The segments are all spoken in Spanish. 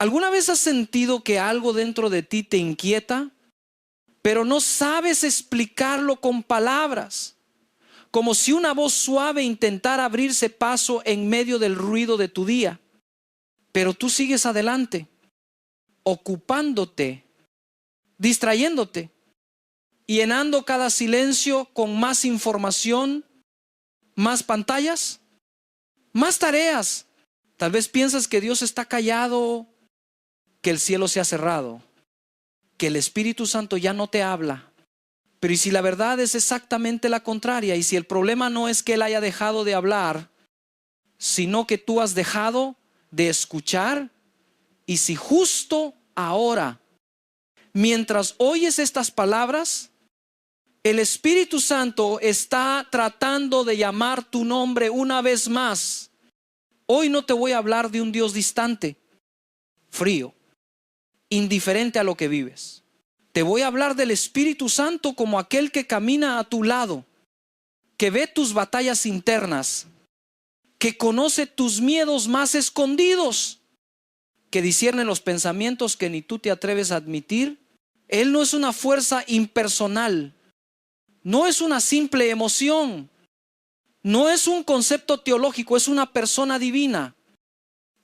¿Alguna vez has sentido que algo dentro de ti te inquieta, pero no sabes explicarlo con palabras? Como si una voz suave intentara abrirse paso en medio del ruido de tu día. Pero tú sigues adelante, ocupándote, distrayéndote, llenando cada silencio con más información, más pantallas, más tareas. Tal vez piensas que Dios está callado, que el cielo se ha cerrado, que el Espíritu Santo ya no te habla. Pero ¿y si la verdad es exactamente la contraria? Y si el problema no es que Él haya dejado de hablar, sino que tú has dejado de escuchar. Y si justo ahora, mientras oyes estas palabras, el Espíritu Santo está tratando de llamar tu nombre una vez más. Hoy no te voy a hablar de un Dios distante, frío, indiferente a lo que vives. Te voy a hablar del Espíritu Santo como aquel que camina a tu lado, que ve tus batallas internas, que conoce tus miedos más escondidos, que discierne los pensamientos que ni tú te atreves a admitir. Él no es una fuerza impersonal, no es una simple emoción, no es un concepto teológico, es una persona divina,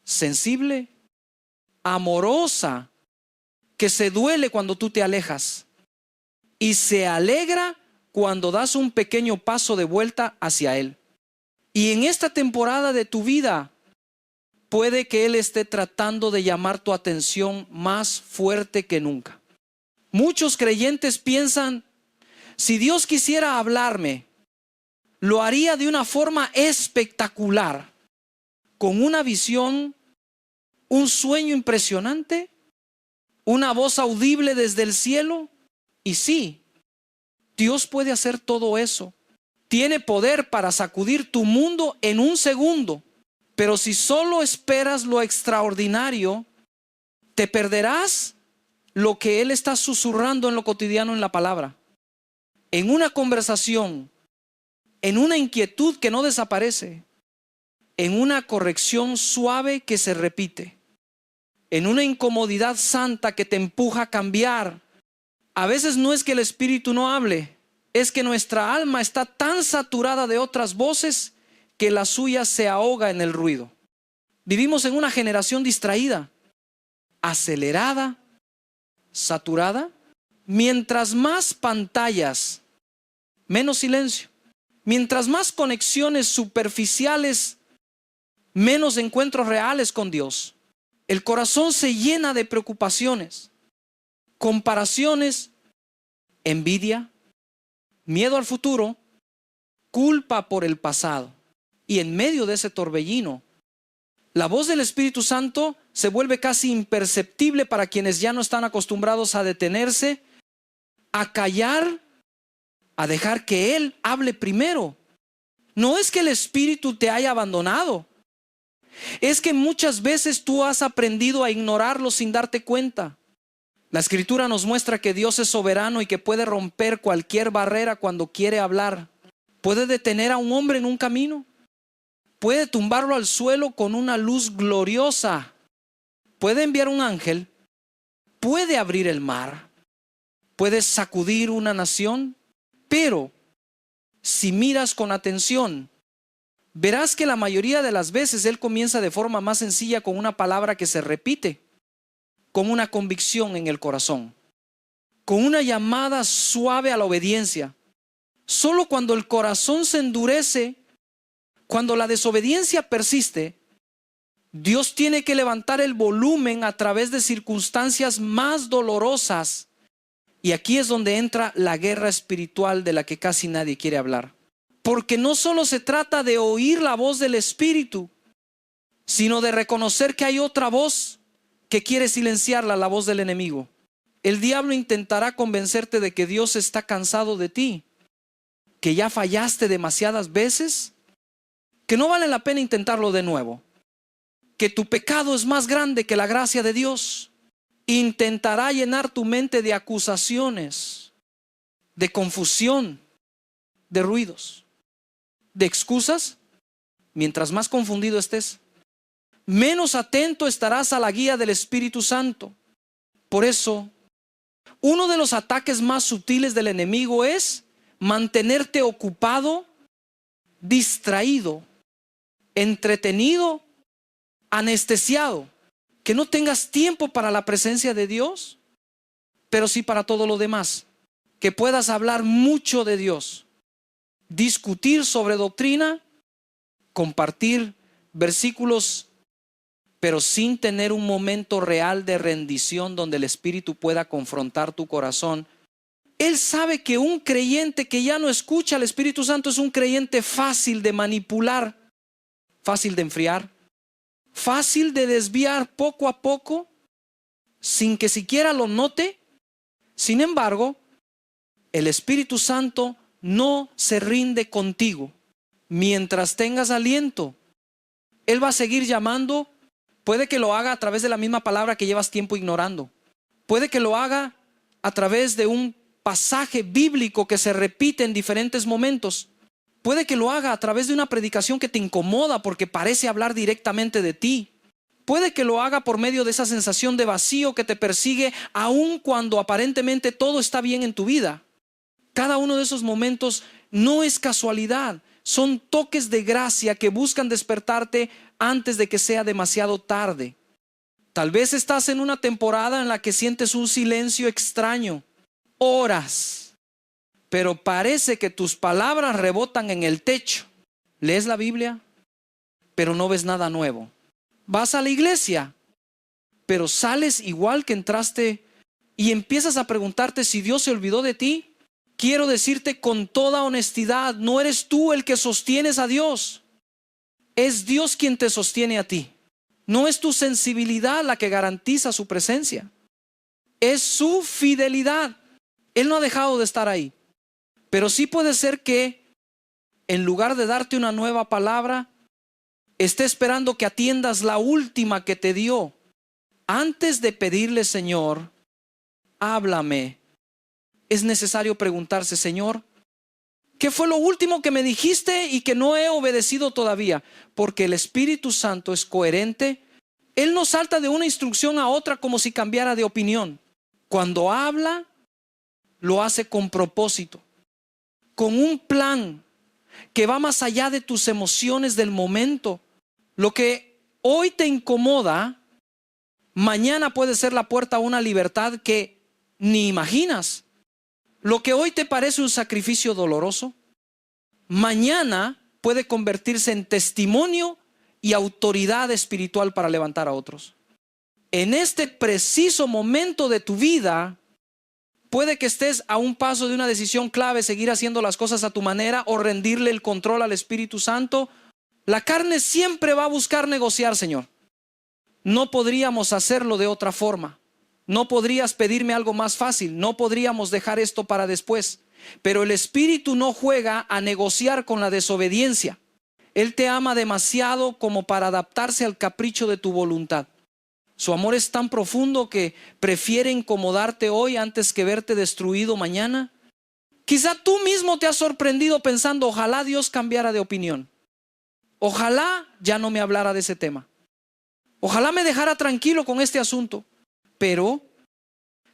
sensible, amorosa, que se duele cuando tú te alejas y se alegra cuando das un pequeño paso de vuelta hacia Él. Y en esta temporada de tu vida puede que Él esté tratando de llamar tu atención más fuerte que nunca. Muchos creyentes piensan, si Dios quisiera hablarme, lo haría de una forma espectacular, con una visión, un sueño impresionante, una voz audible desde el cielo. Y sí, Dios puede hacer todo eso. Tiene poder para sacudir tu mundo en un segundo. Pero si solo esperas lo extraordinario, te perderás lo que Él está susurrando en lo cotidiano en la palabra. En una conversación, en una inquietud que no desaparece, en una corrección suave que se repite, en una incomodidad santa que te empuja a cambiar. A veces no es que el Espíritu no hable, es que nuestra alma está tan saturada de otras voces que la suya se ahoga en el ruido. Vivimos en una generación distraída, acelerada, saturada. Mientras más pantallas, menos silencio. Mientras más conexiones superficiales, menos encuentros reales con Dios. El corazón se llena de preocupaciones, comparaciones, envidia, miedo al futuro, culpa por el pasado. Y en medio de ese torbellino, la voz del Espíritu Santo se vuelve casi imperceptible para quienes ya no están acostumbrados a detenerse, a callar, a dejar que Él hable primero. No es que el Espíritu te haya abandonado. Es que muchas veces tú has aprendido a ignorarlo sin darte cuenta. La Escritura nos muestra que Dios es soberano y que puede romper cualquier barrera cuando quiere hablar. Puede detener a un hombre en un camino. Puede tumbarlo al suelo con una luz gloriosa. Puede enviar un ángel. Puede abrir el mar. Puede sacudir una nación. Pero si miras con atención, verás que la mayoría de las veces Él comienza de forma más sencilla con una palabra que se repite, con una convicción en el corazón, con una llamada suave a la obediencia. Solo cuando el corazón se endurece, cuando la desobediencia persiste, Dios tiene que levantar el volumen a través de circunstancias más dolorosas. Y aquí es donde entra la guerra espiritual de la que casi nadie quiere hablar. Porque no solo se trata de oír la voz del Espíritu, sino de reconocer que hay otra voz que quiere silenciarla, la voz del enemigo. El diablo intentará convencerte de que Dios está cansado de ti, que ya fallaste demasiadas veces, que no vale la pena intentarlo de nuevo, que tu pecado es más grande que la gracia de Dios. Intentará llenar tu mente de acusaciones, de confusión, de ruidos, de excusas. Mientras más confundido estés, menos atento estarás a la guía del Espíritu Santo. Por eso, uno de los ataques más sutiles del enemigo es mantenerte ocupado, distraído, entretenido, anestesiado, que no tengas tiempo para la presencia de Dios, pero sí para todo lo demás, que puedas hablar mucho de Dios, discutir sobre doctrina, compartir versículos, pero sin tener un momento real de rendición donde el Espíritu pueda confrontar tu corazón. Él sabe que un creyente que ya no escucha al Espíritu Santo es un creyente fácil de manipular, fácil de enfriar, fácil de desviar poco a poco, sin que siquiera lo note. Sin embargo, el Espíritu Santo no se rinde contigo. Mientras tengas aliento, Él va a seguir llamando. Puede que lo haga a través de la misma palabra que llevas tiempo ignorando. Puede que lo haga a través de un pasaje bíblico que se repite en diferentes momentos. Puede que lo haga a través de una predicación que te incomoda porque parece hablar directamente de ti. Puede que lo haga por medio de esa sensación de vacío que te persigue aun cuando aparentemente todo está bien en tu vida. Cada uno de esos momentos no es casualidad. Son toques de gracia que buscan despertarte antes de que sea demasiado tarde. Tal vez estás en una temporada en la que sientes un silencio extraño, horas, pero parece que tus palabras rebotan en el techo. Lees la Biblia, pero no ves nada nuevo. Vas a la iglesia, pero sales igual que entraste y empiezas a preguntarte si Dios se olvidó de ti. Quiero decirte con toda honestidad, no eres tú el que sostienes a Dios. Es Dios quien te sostiene a ti. No es tu sensibilidad la que garantiza su presencia. Es su fidelidad. Él no ha dejado de estar ahí. Pero sí puede ser que en lugar de darte una nueva palabra, esté esperando que atiendas la última que te dio. Antes de pedirle, Señor, háblame, es necesario preguntarse, Señor, ¿qué fue lo último que me dijiste y que no he obedecido todavía? Porque el Espíritu Santo es coherente. Él no salta de una instrucción a otra como si cambiara de opinión. Cuando habla, lo hace con propósito, con un plan que va más allá de tus emociones del momento. Lo que hoy te incomoda, mañana puede ser la puerta a una libertad que ni imaginas. Lo que hoy te parece un sacrificio doloroso, mañana puede convertirse en testimonio y autoridad espiritual para levantar a otros. En este preciso momento de tu vida, puede que estés a un paso de una decisión clave, seguir haciendo las cosas a tu manera o rendirle el control al Espíritu Santo. La carne siempre va a buscar negociar, Señor. No podríamos hacerlo de otra forma. No podrías pedirme algo más fácil. No podríamos dejar esto para después. Pero el Espíritu no juega a negociar con la desobediencia. Él te ama demasiado como para adaptarse al capricho de tu voluntad. Su amor es tan profundo que prefiere incomodarte hoy antes que verte destruido mañana. Quizá tú mismo te has sorprendido pensando, ojalá Dios cambiara de opinión. Ojalá ya no me hablara de ese tema. Ojalá me dejara tranquilo con este asunto. Pero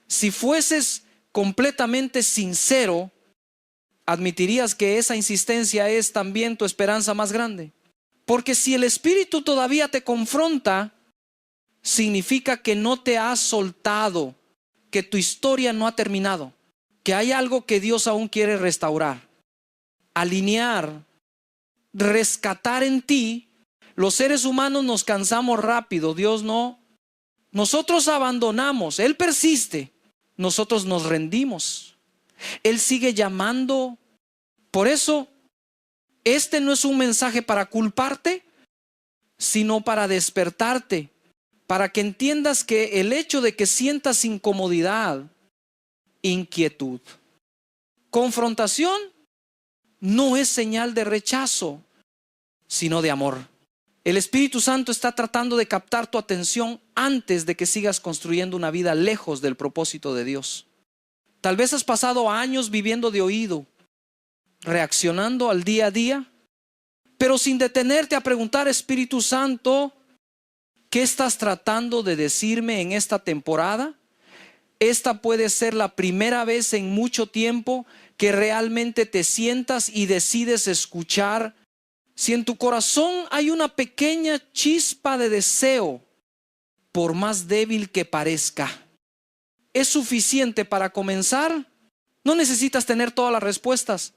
si fueses completamente sincero, admitirías que esa insistencia es también tu esperanza más grande. Porque si el Espíritu todavía te confronta, significa que no te has soltado, que tu historia no ha terminado, que hay algo que Dios aún quiere restaurar, alinear, rescatar en ti. Los seres humanos nos cansamos rápido, Dios no. Nosotros abandonamos, Él persiste, nosotros nos rendimos. Él sigue llamando. Por eso, este no es un mensaje para culparte, sino para despertarte, para que entiendas que el hecho de que sientas incomodidad, inquietud, confrontación, no es señal de rechazo, sino de amor. El Espíritu Santo está tratando de captar tu atención antes de que sigas construyendo una vida lejos del propósito de Dios. Tal vez has pasado años viviendo de oído, reaccionando al día a día, pero sin detenerte a preguntar, Espíritu Santo, ¿Qué estás tratando de decirme en esta temporada? Esta puede ser la primera vez en mucho tiempo que realmente te sientas y decides escuchar. Si en tu corazón hay una pequeña chispa de deseo, por más débil que parezca, ¿es suficiente para comenzar? No necesitas tener todas las respuestas.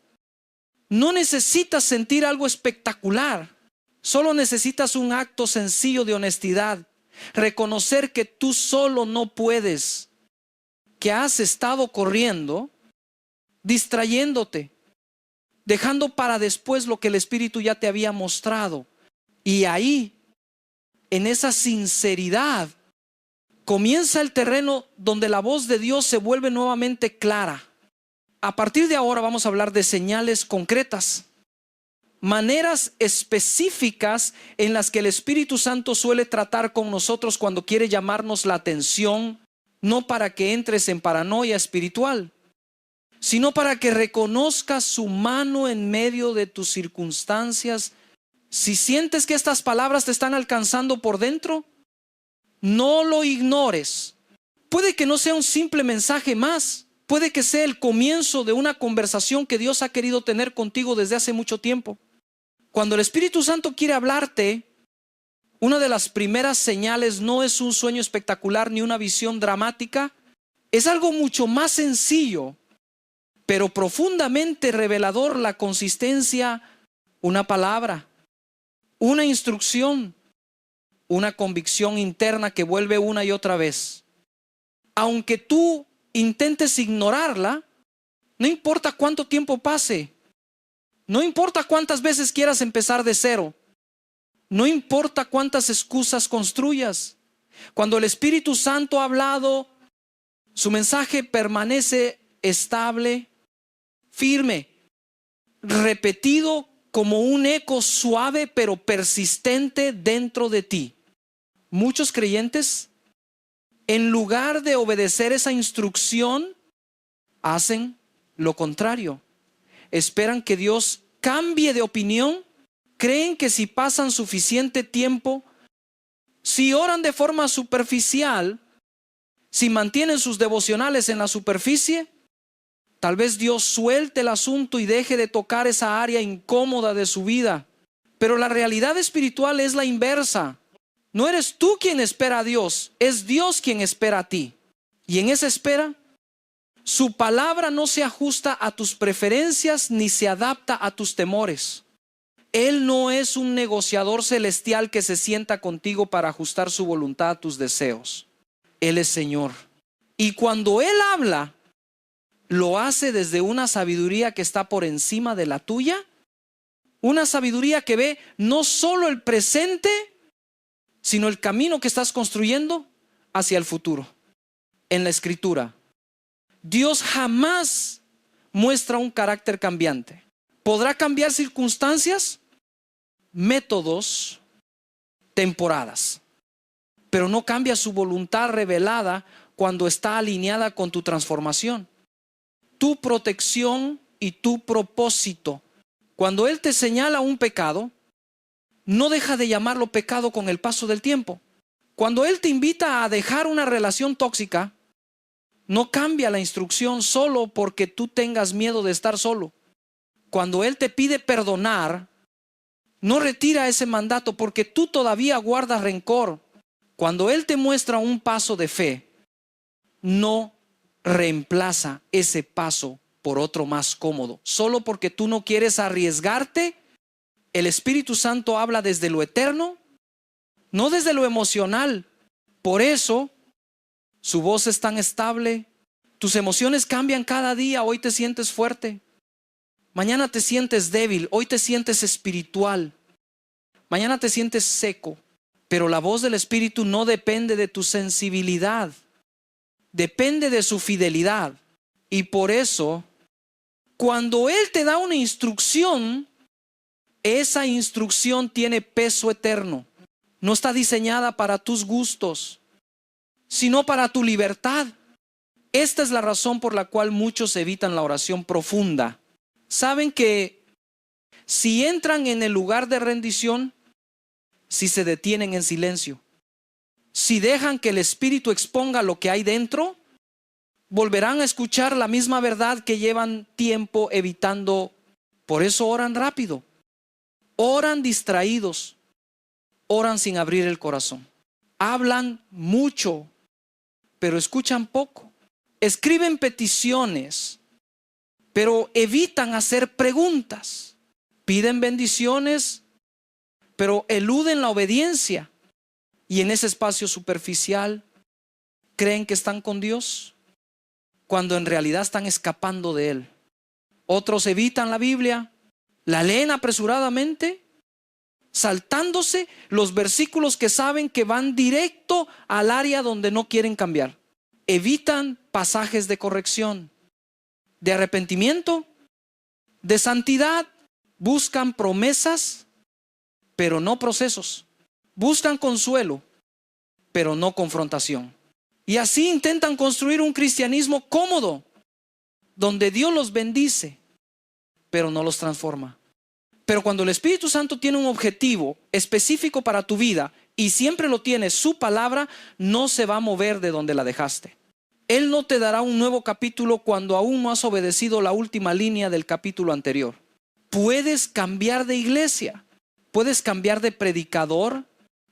No necesitas sentir algo espectacular. Solo necesitas un acto sencillo de honestidad. Reconocer que tú solo no puedes, que has estado corriendo, distrayéndote, dejando para después lo que el Espíritu ya te había mostrado. Y ahí, en esa sinceridad, comienza el terreno donde la voz de Dios se vuelve nuevamente clara. A partir de ahora vamos a hablar de señales concretas, maneras específicas en las que el Espíritu Santo suele tratar con nosotros cuando quiere llamarnos la atención, no para que entres en paranoia espiritual, sino para que reconozcas su mano en medio de tus circunstancias. Si sientes que estas palabras te están alcanzando por dentro, no lo ignores. Puede que no sea un simple mensaje más, puede que sea el comienzo de una conversación que Dios ha querido tener contigo desde hace mucho tiempo. Cuando el Espíritu Santo quiere hablarte, una de las primeras señales no es un sueño espectacular ni una visión dramática, es algo mucho más sencillo, pero profundamente revelador. La consistencia, una palabra, una instrucción, una convicción interna que vuelve una y otra vez. Aunque tú intentes ignorarla, no importa cuánto tiempo pase, no importa cuántas veces quieras empezar de cero, no importa cuántas excusas construyas. Cuando el Espíritu Santo ha hablado, su mensaje permanece estable, firme, repetido como un eco suave pero persistente dentro de ti. Muchos creyentes, en lugar de obedecer esa instrucción, hacen lo contrario. Esperan que Dios cambie de opinión. Creen que si pasan suficiente tiempo, si oran de forma superficial, si mantienen sus devocionales en la superficie, tal vez Dios suelte el asunto y deje de tocar esa área incómoda de su vida. Pero la realidad espiritual es la inversa. No eres tú quien espera a Dios, es Dios quien espera a ti. Y en esa espera, su palabra no se ajusta a tus preferencias ni se adapta a tus temores. Él no es un negociador celestial que se sienta contigo para ajustar su voluntad a tus deseos. Él es Señor. Y cuando Él habla, lo hace desde una sabiduría que está por encima de la tuya. Una sabiduría que ve no solo el presente, sino el camino que estás construyendo hacia el futuro. En la Escritura, Dios jamás muestra un carácter cambiante. Podrá cambiar circunstancias, métodos, temporadas, pero no cambia su voluntad revelada cuando está alineada con tu transformación, tu protección y tu propósito. Cuando Él te señala un pecado, no deja de llamarlo pecado con el paso del tiempo. Cuando Él te invita a dejar una relación tóxica, no cambia la instrucción solo porque tú tengas miedo de estar solo. Cuando Él te pide perdonar, no retira ese mandato porque tú todavía guardas rencor. Cuando Él te muestra un paso de fe, no reemplaza ese paso por otro más cómodo. Solo porque tú no quieres arriesgarte, el Espíritu Santo habla desde lo eterno, no desde lo emocional. Por eso, su voz es tan estable. Tus emociones cambian cada día. Hoy te sientes fuerte, mañana te sientes débil, hoy te sientes espiritual, mañana te sientes seco. Pero la voz del Espíritu no depende de tu sensibilidad, depende de su fidelidad. Y por eso, cuando Él te da una instrucción, esa instrucción tiene peso eterno. No está diseñada para tus gustos, sino para tu libertad. Esta es la razón por la cual muchos evitan la oración profunda. Saben que si entran en el lugar de rendición, si se detienen en silencio, si dejan que el Espíritu exponga lo que hay dentro, volverán a escuchar la misma verdad que llevan tiempo evitando. Por eso oran rápido, oran distraídos, oran sin abrir el corazón. Hablan mucho, pero escuchan poco. Escriben peticiones, pero evitan hacer preguntas. Piden bendiciones, pero eluden la obediencia. Y en ese espacio superficial creen que están con Dios, cuando en realidad están escapando de Él. Otros evitan la Biblia, la leen apresuradamente, saltándose los versículos que saben que van directo al área donde no quieren cambiar. Evitan pasajes de corrección, de arrepentimiento, de santidad. Buscan promesas, pero no procesos. Buscan consuelo, pero no confrontación. Y así intentan construir un cristianismo cómodo, donde Dios los bendice, pero no los transforma. Pero cuando el Espíritu Santo tiene un objetivo específico para tu vida, y siempre lo tiene, su palabra no se va a mover de donde la dejaste. Él no te dará un nuevo capítulo cuando aún no has obedecido la última línea del capítulo anterior. Puedes cambiar de iglesia, puedes cambiar de predicador,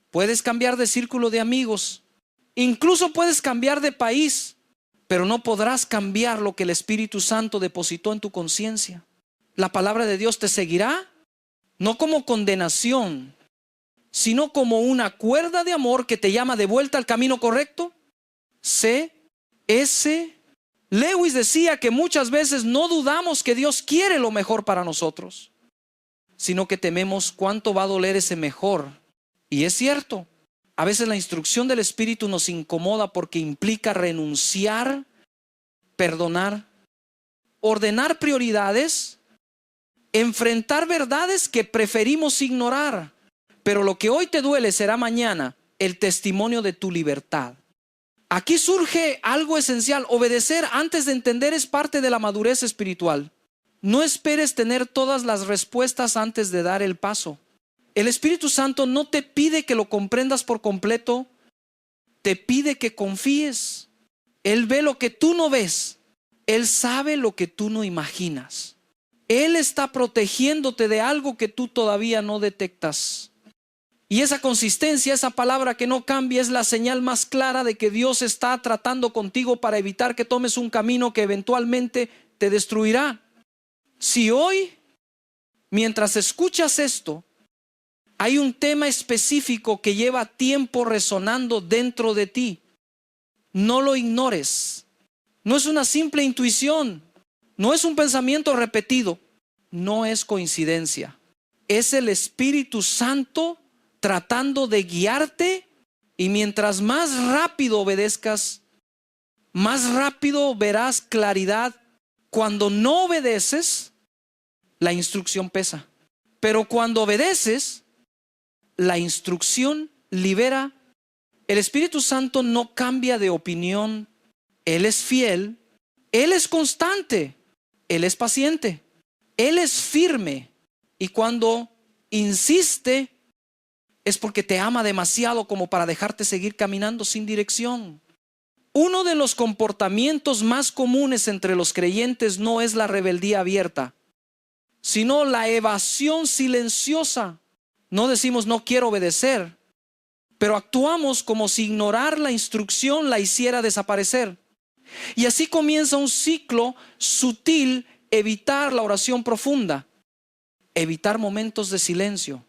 puedes cambiar de círculo de amigos, incluso puedes cambiar de país, pero no podrás cambiar lo que el Espíritu Santo depositó en tu conciencia. La palabra de Dios te seguirá, no como condenación, sino como una cuerda de amor que te llama de vuelta al camino correcto. C.S. Lewis decía que muchas veces no dudamos que Dios quiere lo mejor para nosotros, sino que tememos cuánto va a doler ese mejor. Y es cierto, a veces la instrucción del Espíritu nos incomoda porque implica renunciar, perdonar, ordenar prioridades, enfrentar verdades que preferimos ignorar. Pero lo que hoy te duele será mañana el testimonio de tu libertad. Aquí surge algo esencial. Obedecer antes de entender es parte de la madurez espiritual. No esperes tener todas las respuestas antes de dar el paso. El Espíritu Santo no te pide que lo comprendas por completo, te pide que confíes. Él ve lo que tú no ves. Él sabe lo que tú no imaginas. Él está protegiéndote de algo que tú todavía no detectas. Y esa consistencia, esa palabra que no cambia, es la señal más clara de que Dios está tratando contigo para evitar que tomes un camino que eventualmente te destruirá. Si hoy, mientras escuchas esto, hay un tema específico que lleva tiempo resonando dentro de ti, no lo ignores. No es una simple intuición, no es un pensamiento repetido, no es coincidencia. Es el Espíritu Santo tratando de guiarte, y mientras más rápido obedezcas, más rápido verás claridad. Cuando no obedeces, la instrucción pesa. Pero cuando obedeces, la instrucción libera. El Espíritu Santo no cambia de opinión. Él es fiel, Él es constante, Él es paciente, Él es firme. Y cuando insiste, es porque te ama demasiado como para dejarte seguir caminando sin dirección. Uno de los comportamientos más comunes entre los creyentes no es la rebeldía abierta, sino la evasión silenciosa. No decimos no quiero obedecer, pero actuamos como si ignorar la instrucción la hiciera desaparecer. Y así comienza un ciclo sutil: evitar la oración profunda, evitar momentos de silencio,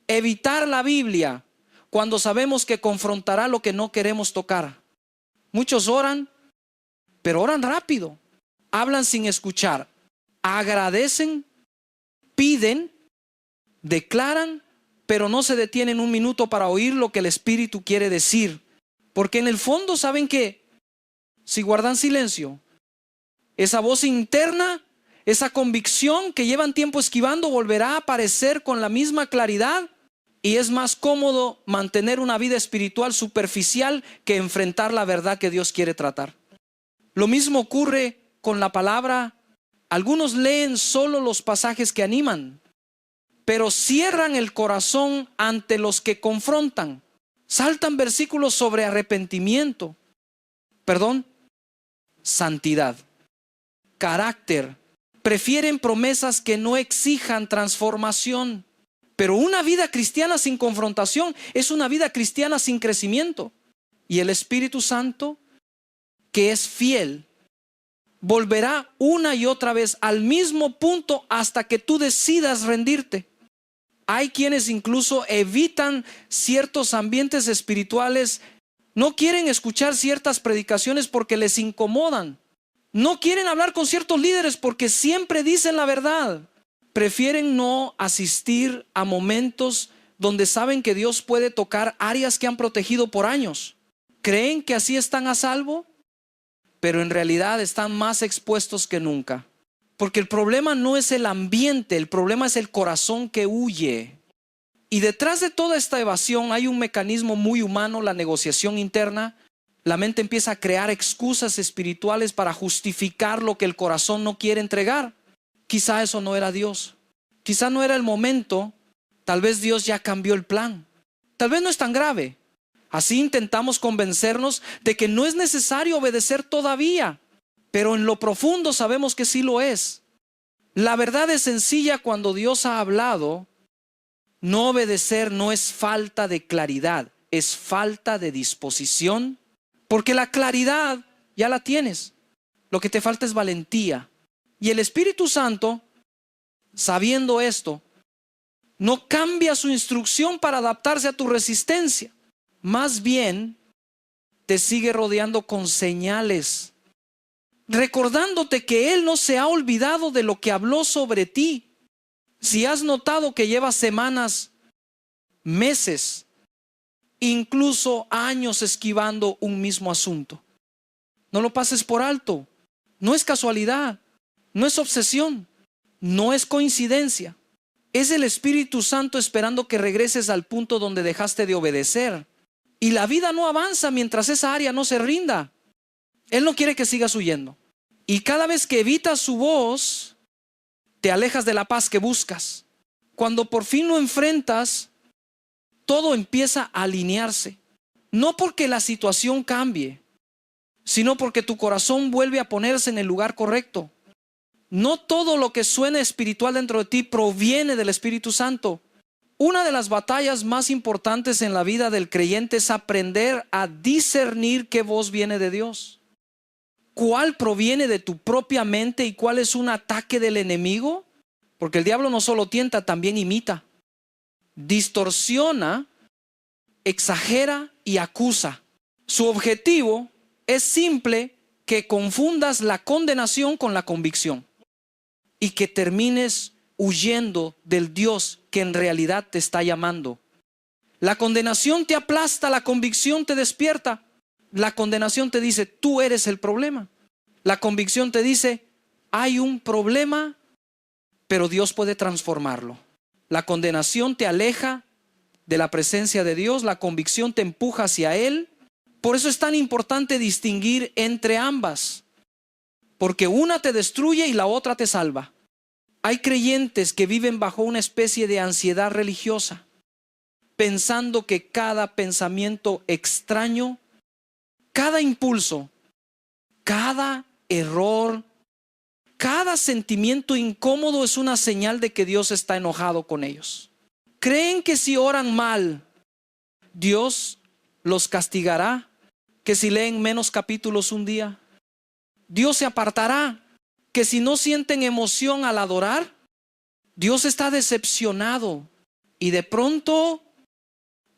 evitar la Biblia cuando sabemos que confrontará lo que no queremos tocar. Muchos oran, pero oran rápido, hablan sin escuchar, agradecen, piden, declaran, pero no se detienen un minuto para oír lo que el Espíritu quiere decir. Porque en el fondo saben que si guardan silencio, esa voz interna, esa convicción que llevan tiempo esquivando, volverá a aparecer con la misma claridad. Y es más cómodo mantener una vida espiritual superficial que enfrentar la verdad que Dios quiere tratar. Lo mismo ocurre con la palabra. Algunos leen solo los pasajes que animan, pero cierran el corazón ante los que confrontan. Saltan versículos sobre arrepentimiento, santidad, carácter. Prefieren promesas que no exijan transformación. Pero una vida cristiana sin confrontación es una vida cristiana sin crecimiento. Y el Espíritu Santo, que es fiel, volverá una y otra vez al mismo punto hasta que tú decidas rendirte. Hay quienes incluso evitan ciertos ambientes espirituales, no quieren escuchar ciertas predicaciones porque les incomodan. No quieren hablar con ciertos líderes porque siempre dicen la verdad. Prefieren no asistir a momentos donde saben que Dios puede tocar áreas que han protegido por años. Creen que así están a salvo, pero en realidad están más expuestos que nunca. Porque el problema no es el ambiente, el problema es el corazón que huye. Y detrás de toda esta evasión hay un mecanismo muy humano, la negociación interna. La mente empieza a crear excusas espirituales para justificar lo que el corazón no quiere entregar. Quizá eso no era Dios. Quizá no era el momento. Tal vez Dios ya cambió el plan. Tal vez no es tan grave. Así intentamos convencernos de que no es necesario obedecer todavía. Pero en lo profundo sabemos que sí lo es. La verdad es sencilla cuando Dios ha hablado. No obedecer no es falta de claridad, es falta de disposición. Porque la claridad ya la tienes. Lo que te falta es valentía. Y el Espíritu Santo, sabiendo esto, no cambia su instrucción para adaptarse a tu resistencia. Más bien, te sigue rodeando con señales, recordándote que Él no se ha olvidado de lo que habló sobre ti. Si has notado que llevas semanas, meses, incluso años esquivando un mismo asunto, no lo pases por alto. No es casualidad, no es obsesión, no es coincidencia. Es el Espíritu Santo esperando que regreses al punto donde dejaste de obedecer. Y la vida no avanza mientras esa área no se rinda. Él no quiere que sigas huyendo. Y cada vez que evitas su voz, te alejas de la paz que buscas. Cuando por fin lo enfrentas, todo empieza a alinearse. No porque la situación cambie, sino porque tu corazón vuelve a ponerse en el lugar correcto. No todo lo que suena espiritual dentro de ti proviene del Espíritu Santo. Una de las batallas más importantes en la vida del creyente es aprender a discernir qué voz viene de Dios. ¿Cuál proviene de tu propia mente y cuál es un ataque del enemigo? Porque el diablo no solo tienta, también imita, distorsiona, exagera y acusa. Su objetivo es simple: que confundas la condenación con la convicción y que termines huyendo del Dios que en realidad te está llamando. La condenación te aplasta, la convicción te despierta. La condenación te dice, tú eres el problema. La convicción te dice, hay un problema, pero Dios puede transformarlo. La condenación te aleja de la presencia de Dios, la convicción te empuja hacia Él. Por eso es tan importante distinguir entre ambas, porque una te destruye y la otra te salva. Hay creyentes que viven bajo una especie de ansiedad religiosa, pensando que cada pensamiento extraño, cada impulso, cada error, cada sentimiento incómodo es una señal de que Dios está enojado con ellos. Creen que si oran mal, Dios los castigará, que si leen menos capítulos un día, Dios se apartará, que si no sienten emoción al adorar, Dios está decepcionado. Y de pronto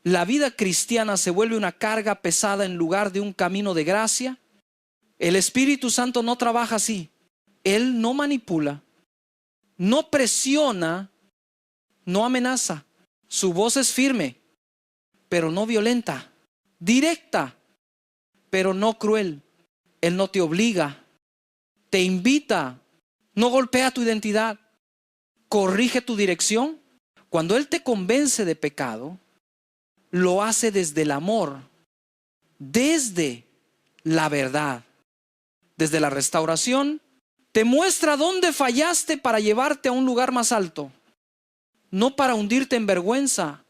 la vida cristiana se vuelve una carga pesada en lugar de un camino de gracia. El Espíritu Santo no trabaja así. Él no manipula, no presiona, no amenaza. Su voz es firme, pero no violenta, directa, pero no cruel. Él no te obliga, te invita, no golpea tu identidad, corrige tu dirección. Cuando Él te convence de pecado, lo hace desde el amor, desde la verdad, desde la restauración. Te muestra dónde fallaste para llevarte a un lugar más alto, no para hundirte en vergüenza.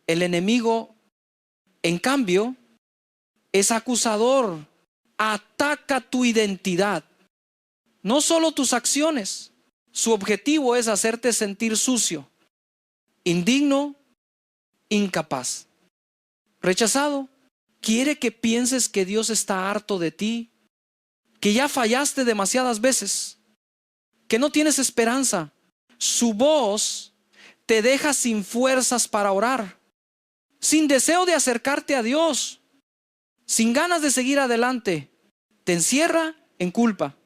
El enemigo En cambio, es acusador, ataca tu identidad, no solo tus acciones. Su objetivo es hacerte sentir sucio, indigno, incapaz, rechazado. Quiere que pienses que Dios está harto de ti, que ya fallaste demasiadas veces, que no tienes esperanza. Su voz te deja sin fuerzas para orar, sin deseo de acercarte a Dios, sin ganas de seguir adelante. Te encierra en culpa,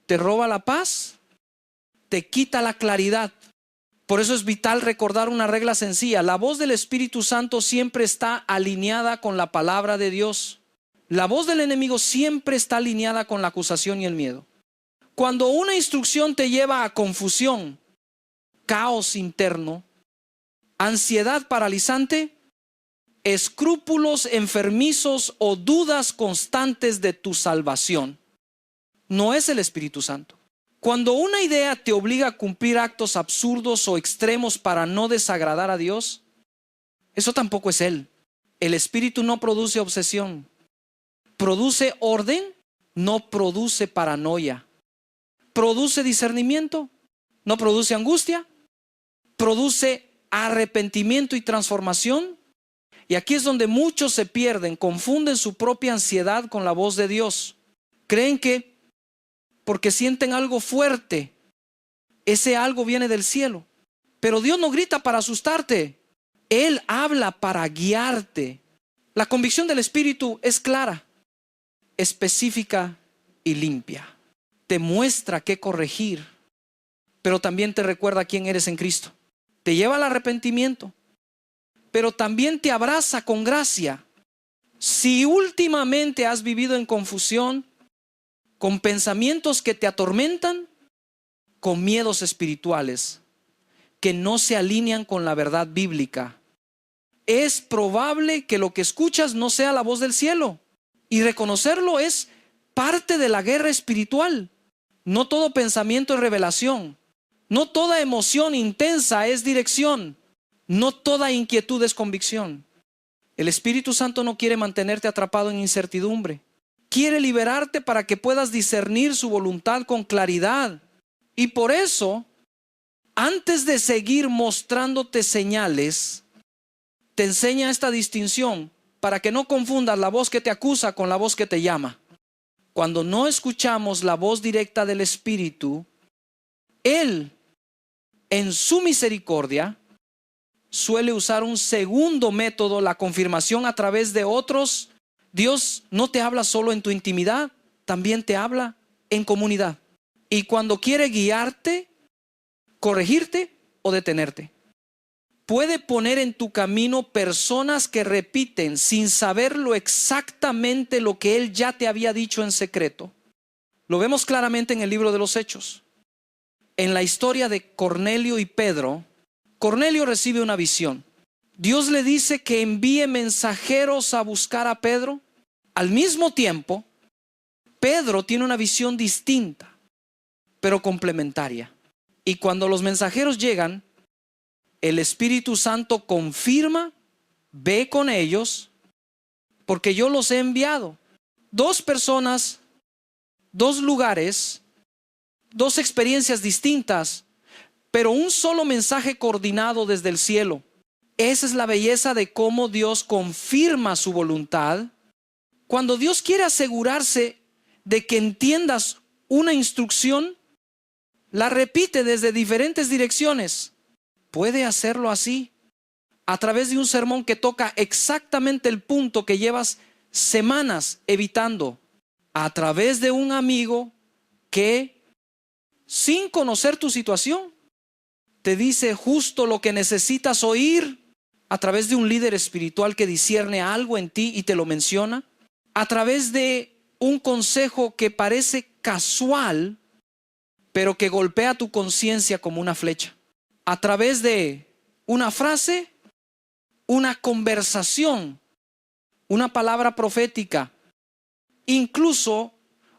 te roba la paz, te quita la claridad. Por eso es vital recordar una regla sencilla: la voz del Espíritu Santo siempre está alineada con la palabra de Dios. La voz del enemigo siempre está alineada con la acusación y el miedo. Cuando una instrucción te lleva a confusión, caos interno, ansiedad paralizante, escrúpulos enfermizos o dudas constantes de tu salvación, no es el Espíritu Santo. Cuando una idea te obliga a cumplir actos absurdos o extremos para no desagradar a Dios, eso tampoco es Él. El Espíritu no produce obsesión, produce orden, no produce paranoia. Produce discernimiento, no produce angustia, produce arrepentimiento y transformación. Y aquí es donde muchos se pierden, confunden su propia ansiedad con la voz de Dios. Creen que porque sienten algo fuerte, ese algo viene del cielo. Pero Dios no grita para asustarte, Él habla para guiarte. La convicción del Espíritu es clara, específica y limpia. Te muestra qué corregir, pero también te recuerda quién eres en Cristo. Te lleva al arrepentimiento, pero también te abraza con gracia. Si últimamente has vivido en confusión, con pensamientos que te atormentan, con miedos espirituales que no se alinean con la verdad bíblica, es probable que lo que escuchas no sea la voz del cielo. Y reconocerlo es parte de la guerra espiritual. No todo pensamiento es revelación. No toda emoción intensa es dirección. No toda inquietud es convicción. El Espíritu Santo no quiere mantenerte atrapado en incertidumbre. Quiere liberarte para que puedas discernir su voluntad con claridad. Y por eso, antes de seguir mostrándote señales, te enseña esta distinción para que no confundas la voz que te acusa con la voz que te llama. Cuando no escuchamos la voz directa del Espíritu, Él, en su misericordia, suele usar un segundo método, la confirmación a través de otros. Dios no te habla solo en tu intimidad, también te habla en comunidad. Y cuando quiere guiarte, corregirte o detenerte, puede poner en tu camino personas que repiten sin saberlo exactamente lo que Él ya te había dicho en secreto. Lo vemos claramente en el libro de los Hechos. En la historia de Cornelio y Pedro, Cornelio recibe una visión. Dios le dice que envíe mensajeros a buscar a Pedro. Al mismo tiempo, Pedro tiene una visión distinta, pero complementaria. Y cuando los mensajeros llegan, el Espíritu Santo confirma: ve con ellos, porque yo los he enviado. Dos personas, dos lugares, dos experiencias distintas, pero un solo mensaje coordinado desde el cielo. Esa es la belleza de cómo Dios confirma su voluntad. Cuando Dios quiere asegurarse de que entiendas una instrucción, la repite desde diferentes direcciones. Puede hacerlo así, a través de un sermón que toca exactamente el punto que llevas semanas evitando, a través de un amigo que, sin conocer tu situación, te dice justo lo que necesitas oír, a través de un líder espiritual que discierne algo en ti y te lo menciona, a través de un consejo que parece casual, pero que golpea tu conciencia como una flecha, a través de una frase, una conversación, una palabra profética, incluso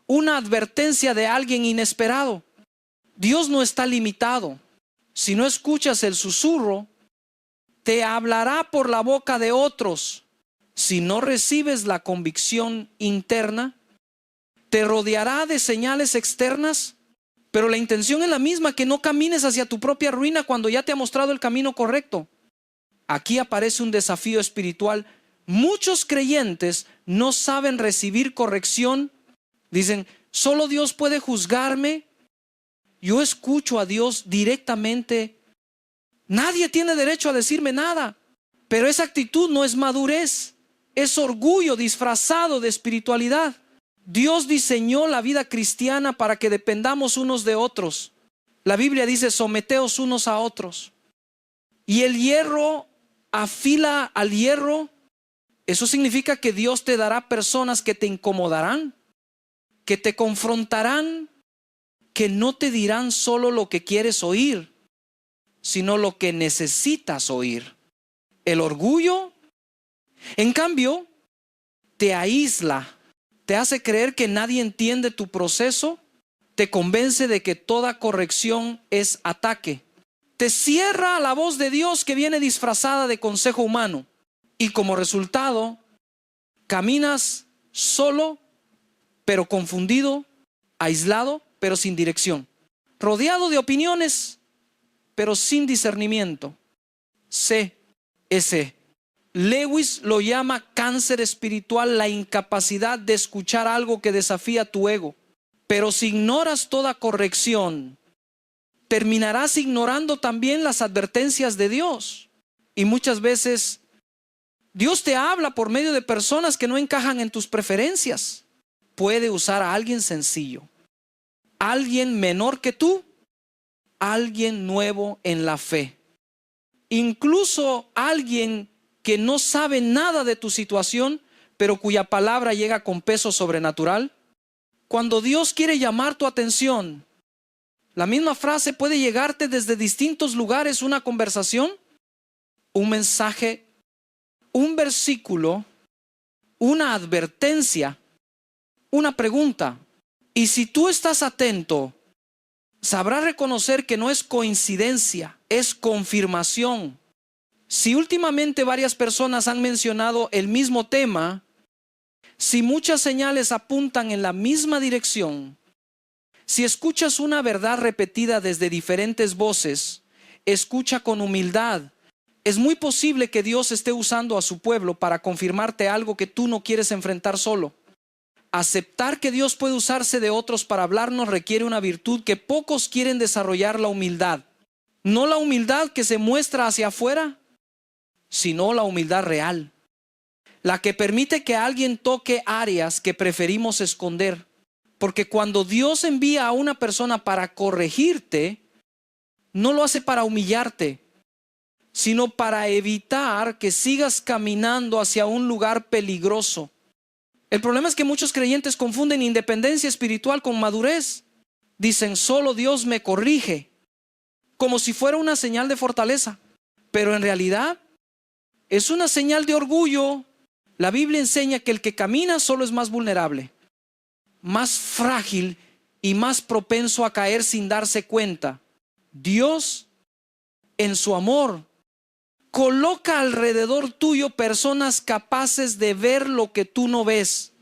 una advertencia de alguien inesperado. Dios no está limitado. Si no escuchas el susurro, te hablará por la boca de otros, Si no recibes la convicción interna, te rodeará de señales externas, pero la intención es la misma, que no camines hacia tu propia ruina cuando ya te ha mostrado el camino correcto. Aquí aparece un desafío espiritual. Muchos creyentes no saben recibir corrección. Dicen, solo Dios puede juzgarme. Yo escucho a Dios directamente. Nadie tiene derecho a decirme nada. Pero esa actitud no es madurez, es orgullo disfrazado de espiritualidad. Dios diseñó la vida cristiana para que dependamos unos de otros. La Biblia dice, someteos unos a otros. Y el hierro afila al hierro. Eso significa que Dios te dará personas que te incomodarán, que te confrontarán, que no te dirán solo lo que quieres oír, sino lo que necesitas oír. El orgullo, en cambio, te aísla, te hace creer que nadie entiende tu proceso, te convence de que toda corrección es ataque. Te cierra a la voz de Dios que viene disfrazada de consejo humano. Y como resultado, caminas solo, pero confundido, aislado, pero sin dirección. Rodeado de opiniones, pero sin discernimiento. Lewis lo llama cáncer espiritual, la incapacidad de escuchar algo que desafía tu ego. Pero si ignoras toda corrección, terminarás ignorando también las advertencias de Dios. Y muchas veces Dios te habla por medio de personas que no encajan en tus preferencias. Puede usar a alguien sencillo, alguien menor que tú, alguien nuevo en la fe, incluso alguien que no sabe nada de tu situación, pero cuya palabra llega con peso sobrenatural. Cuando Dios quiere llamar tu atención, la misma frase puede llegarte desde distintos lugares, una conversación, un mensaje, un versículo, una advertencia, una pregunta. Y si tú estás atento, sabrás reconocer que no es coincidencia, es confirmación. Si últimamente varias personas han mencionado el mismo tema, si muchas señales apuntan en la misma dirección, si escuchas una verdad repetida desde diferentes voces, escucha con humildad. Es muy posible que Dios esté usando a su pueblo para confirmarte algo que tú no quieres enfrentar solo. Aceptar que Dios puede usarse de otros para hablarnos requiere una virtud que pocos quieren desarrollar: la humildad. No la humildad que se muestra hacia afuera, sino la humildad real, la que permite que alguien toque áreas que preferimos esconder. Porque cuando Dios envía a una persona para corregirte, no lo hace para humillarte, sino para evitar que sigas caminando hacia un lugar peligroso. El problema es que muchos creyentes confunden independencia espiritual con madurez. Dicen, solo Dios me corrige, como si fuera una señal de fortaleza, pero en realidad es una señal de orgullo. La Biblia enseña que el que camina solo es más vulnerable, más frágil y más propenso a caer sin darse cuenta. Dios, en su amor, coloca alrededor tuyo personas capaces de ver lo que tú no ves,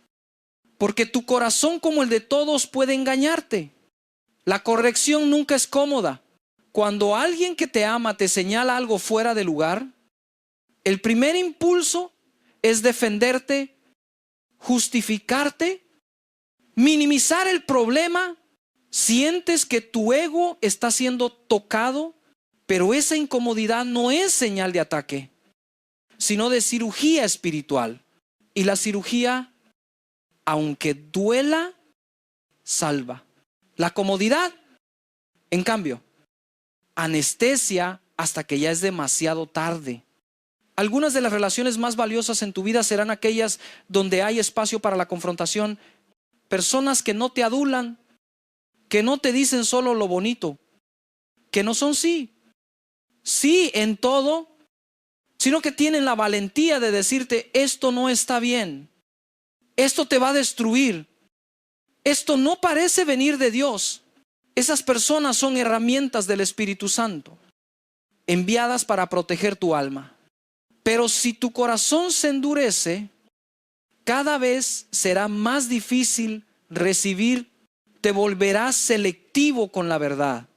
porque tu corazón, como el de todos, puede engañarte. La corrección nunca es cómoda. Cuando alguien que te ama te señala algo fuera de lugar, el primer impulso es defenderte, justificarte, minimizar el problema. Sientes que tu ego está siendo tocado, pero esa incomodidad no es señal de ataque, sino de cirugía espiritual. Y la cirugía, aunque duela, salva. La comodidad, en cambio, anestesia hasta que ya es demasiado tarde. Algunas de las relaciones más valiosas en tu vida serán aquellas donde hay espacio para la confrontación. Personas que no te adulan, que no te dicen solo lo bonito, que no son sí en todo, sino que tienen la valentía de decirte, esto no está bien, esto te va a destruir, esto no parece venir de Dios. Esas personas son herramientas del Espíritu Santo, enviadas para proteger tu alma. Pero si tu corazón se endurece, cada vez será más difícil recibir, te volverás selectivo con la verdad.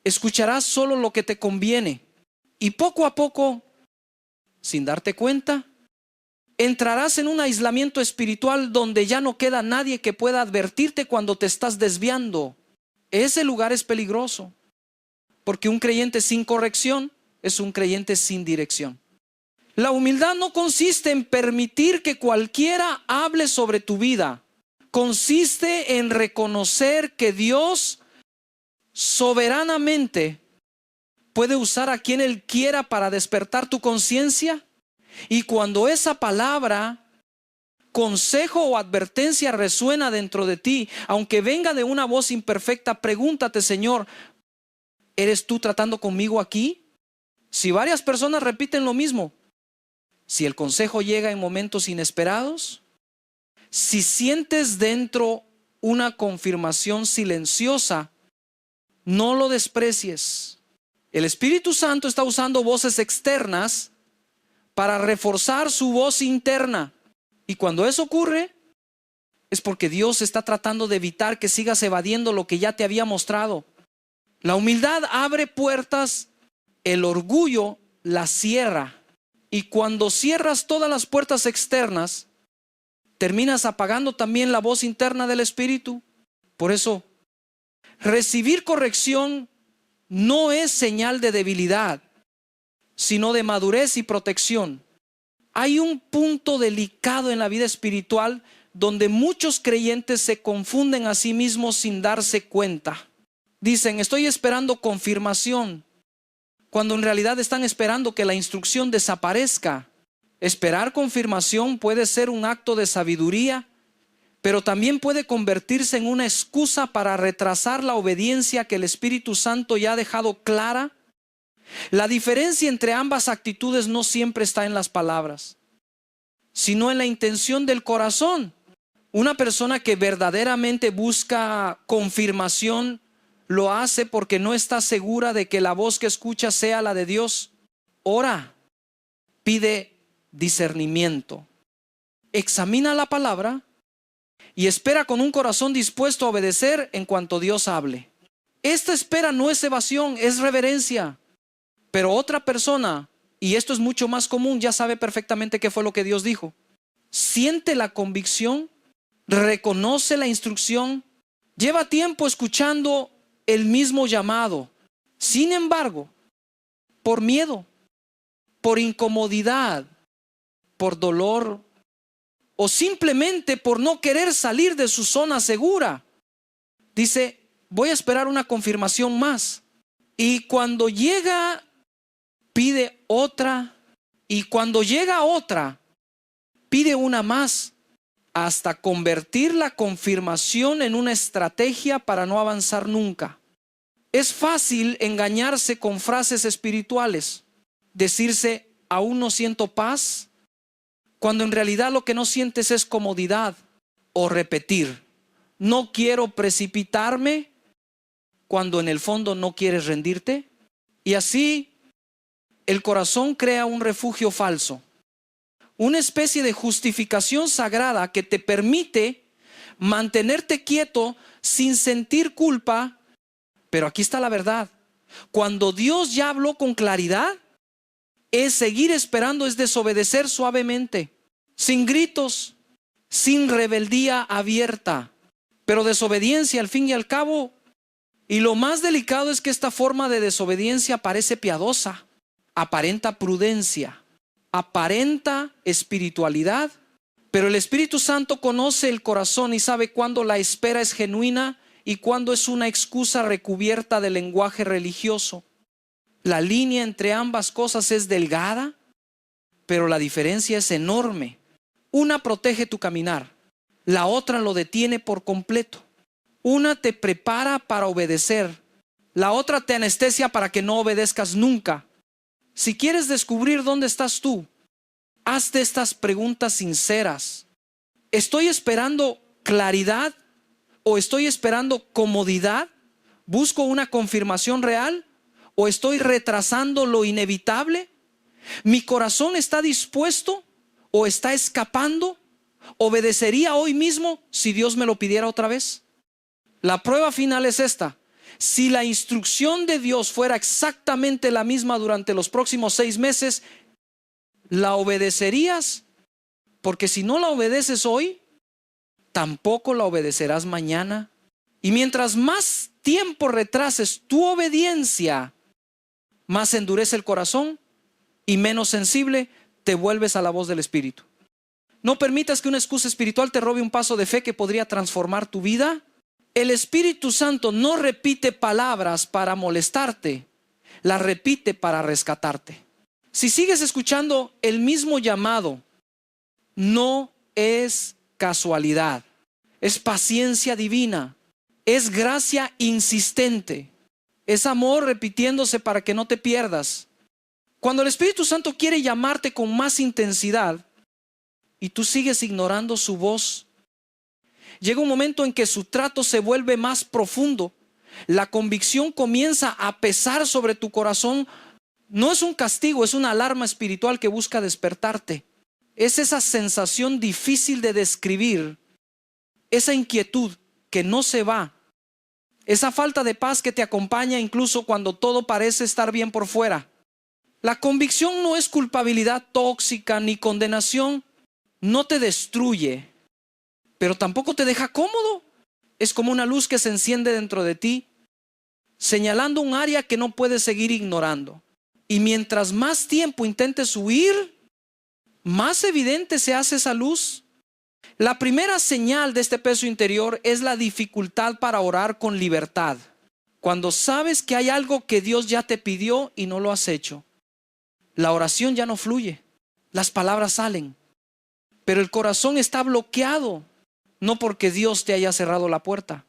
Escucharás solo lo que te conviene y poco a poco, sin darte cuenta, entrarás en un aislamiento espiritual donde ya no queda nadie que pueda advertirte cuando te estás desviando. Ese lugar es peligroso, porque un creyente sin corrección es un creyente sin dirección. La humildad no consiste en permitir que cualquiera hable sobre tu vida. Consiste en reconocer que Dios soberanamente puede usar a quien Él quiera para despertar tu conciencia. Y cuando esa palabra, consejo o advertencia resuena dentro de ti, aunque venga de una voz imperfecta, pregúntate: Señor, ¿eres tú tratando conmigo aquí? Si varias personas repiten lo mismo, si el consejo llega en momentos inesperados, si sientes dentro una confirmación silenciosa, no lo desprecies. El Espíritu Santo está usando voces externas para reforzar su voz interna. Y cuando eso ocurre, es porque Dios está tratando de evitar que sigas evadiendo lo que ya te había mostrado. La humildad abre puertas, el orgullo las cierra. Y cuando cierras todas las puertas externas, terminas apagando también la voz interna del Espíritu. Por eso, recibir corrección no es señal de debilidad, sino de madurez y protección. Hay un punto delicado en la vida espiritual donde muchos creyentes se confunden a sí mismos sin darse cuenta. Dicen: estoy esperando confirmación, cuando en realidad están esperando que la instrucción desaparezca. Esperar confirmación puede ser un acto de sabiduría, pero también puede convertirse en una excusa para retrasar la obediencia que el Espíritu Santo ya ha dejado clara. La diferencia entre ambas actitudes no siempre está en las palabras, sino en la intención del corazón. Una persona que verdaderamente busca confirmación lo hace porque no está segura de que la voz que escucha sea la de Dios. Ora, pide discernimiento, examina la palabra y espera con un corazón dispuesto a obedecer en cuanto Dios hable. Esta espera no es evasión, es reverencia. Pero otra persona, y esto es mucho más común, ya sabe perfectamente qué fue lo que Dios dijo. Siente la convicción, reconoce la instrucción, lleva tiempo escuchando el mismo llamado. Sin embargo, por miedo, por incomodidad, por dolor o simplemente por no querer salir de su zona segura, dice: voy a esperar una confirmación más. Y cuando llega, pide otra, y cuando llega otra, pide una más, hasta convertir la confirmación en una estrategia para no avanzar nunca. Es fácil engañarse con frases espirituales, decirse: aún no siento paz, cuando en realidad lo que no sientes es comodidad, o repetir: no quiero precipitarme, cuando en el fondo no quieres rendirte. Y así el corazón crea un refugio falso, una especie de justificación sagrada que te permite mantenerte quieto sin sentir culpa. Pero aquí está la verdad: cuando Dios ya habló con claridad, es seguir esperando, es desobedecer suavemente, sin gritos, sin rebeldía abierta, pero desobediencia al fin y al cabo. Y lo más delicado es que esta forma de desobediencia parece piadosa, aparenta prudencia, aparenta espiritualidad, pero el Espíritu Santo conoce el corazón y sabe cuándo la espera es genuina y cuándo es una excusa recubierta de lenguaje religioso. La línea entre ambas cosas es delgada, pero la diferencia es enorme. Una protege tu caminar, la otra lo detiene por completo. Una te prepara para obedecer, la otra te anestesia para que no obedezcas nunca. Si quieres descubrir dónde estás tú, hazte estas preguntas sinceras: ¿estoy esperando claridad o estoy esperando comodidad? ¿Busco una confirmación real o estoy retrasando lo inevitable? ¿Mi corazón está dispuesto o está escapando? ¿Obedecería hoy mismo si Dios me lo pidiera otra vez? La prueba final es esta. Si la instrucción de Dios fuera exactamente la misma durante los próximos 6 meses, ¿la obedecerías? Porque si no la obedeces hoy, tampoco la obedecerás mañana. Y mientras más tiempo retrases tu obediencia, más endurece el corazón y menos sensible te vuelves a la voz del Espíritu. No permitas que una excusa espiritual te robe un paso de fe que podría transformar tu vida. El Espíritu Santo no repite palabras para molestarte, las repite para rescatarte. Si sigues escuchando el mismo llamado, no es casualidad, es paciencia divina, es gracia insistente, es amor repitiéndose para que no te pierdas. Cuando el Espíritu Santo quiere llamarte con más intensidad y tú sigues ignorando su voz, llega un momento en que su trato se vuelve más profundo. La convicción comienza a pesar sobre tu corazón. No es un castigo, es una alarma espiritual que busca despertarte. Es esa sensación difícil de describir, esa inquietud que no se va, esa falta de paz que te acompaña incluso cuando todo parece estar bien por fuera. La convicción no es culpabilidad tóxica ni condenación, no te destruye, pero tampoco te deja cómodo. Es como una luz que se enciende dentro de ti, señalando un área que no puedes seguir ignorando. Y mientras más tiempo intentes huir, más evidente se hace esa luz. La primera señal de este peso interior es la dificultad para orar con libertad. Cuando sabes que hay algo que Dios ya te pidió y no lo has hecho, la oración ya no fluye, las palabras salen, pero el corazón está bloqueado, no porque Dios te haya cerrado la puerta,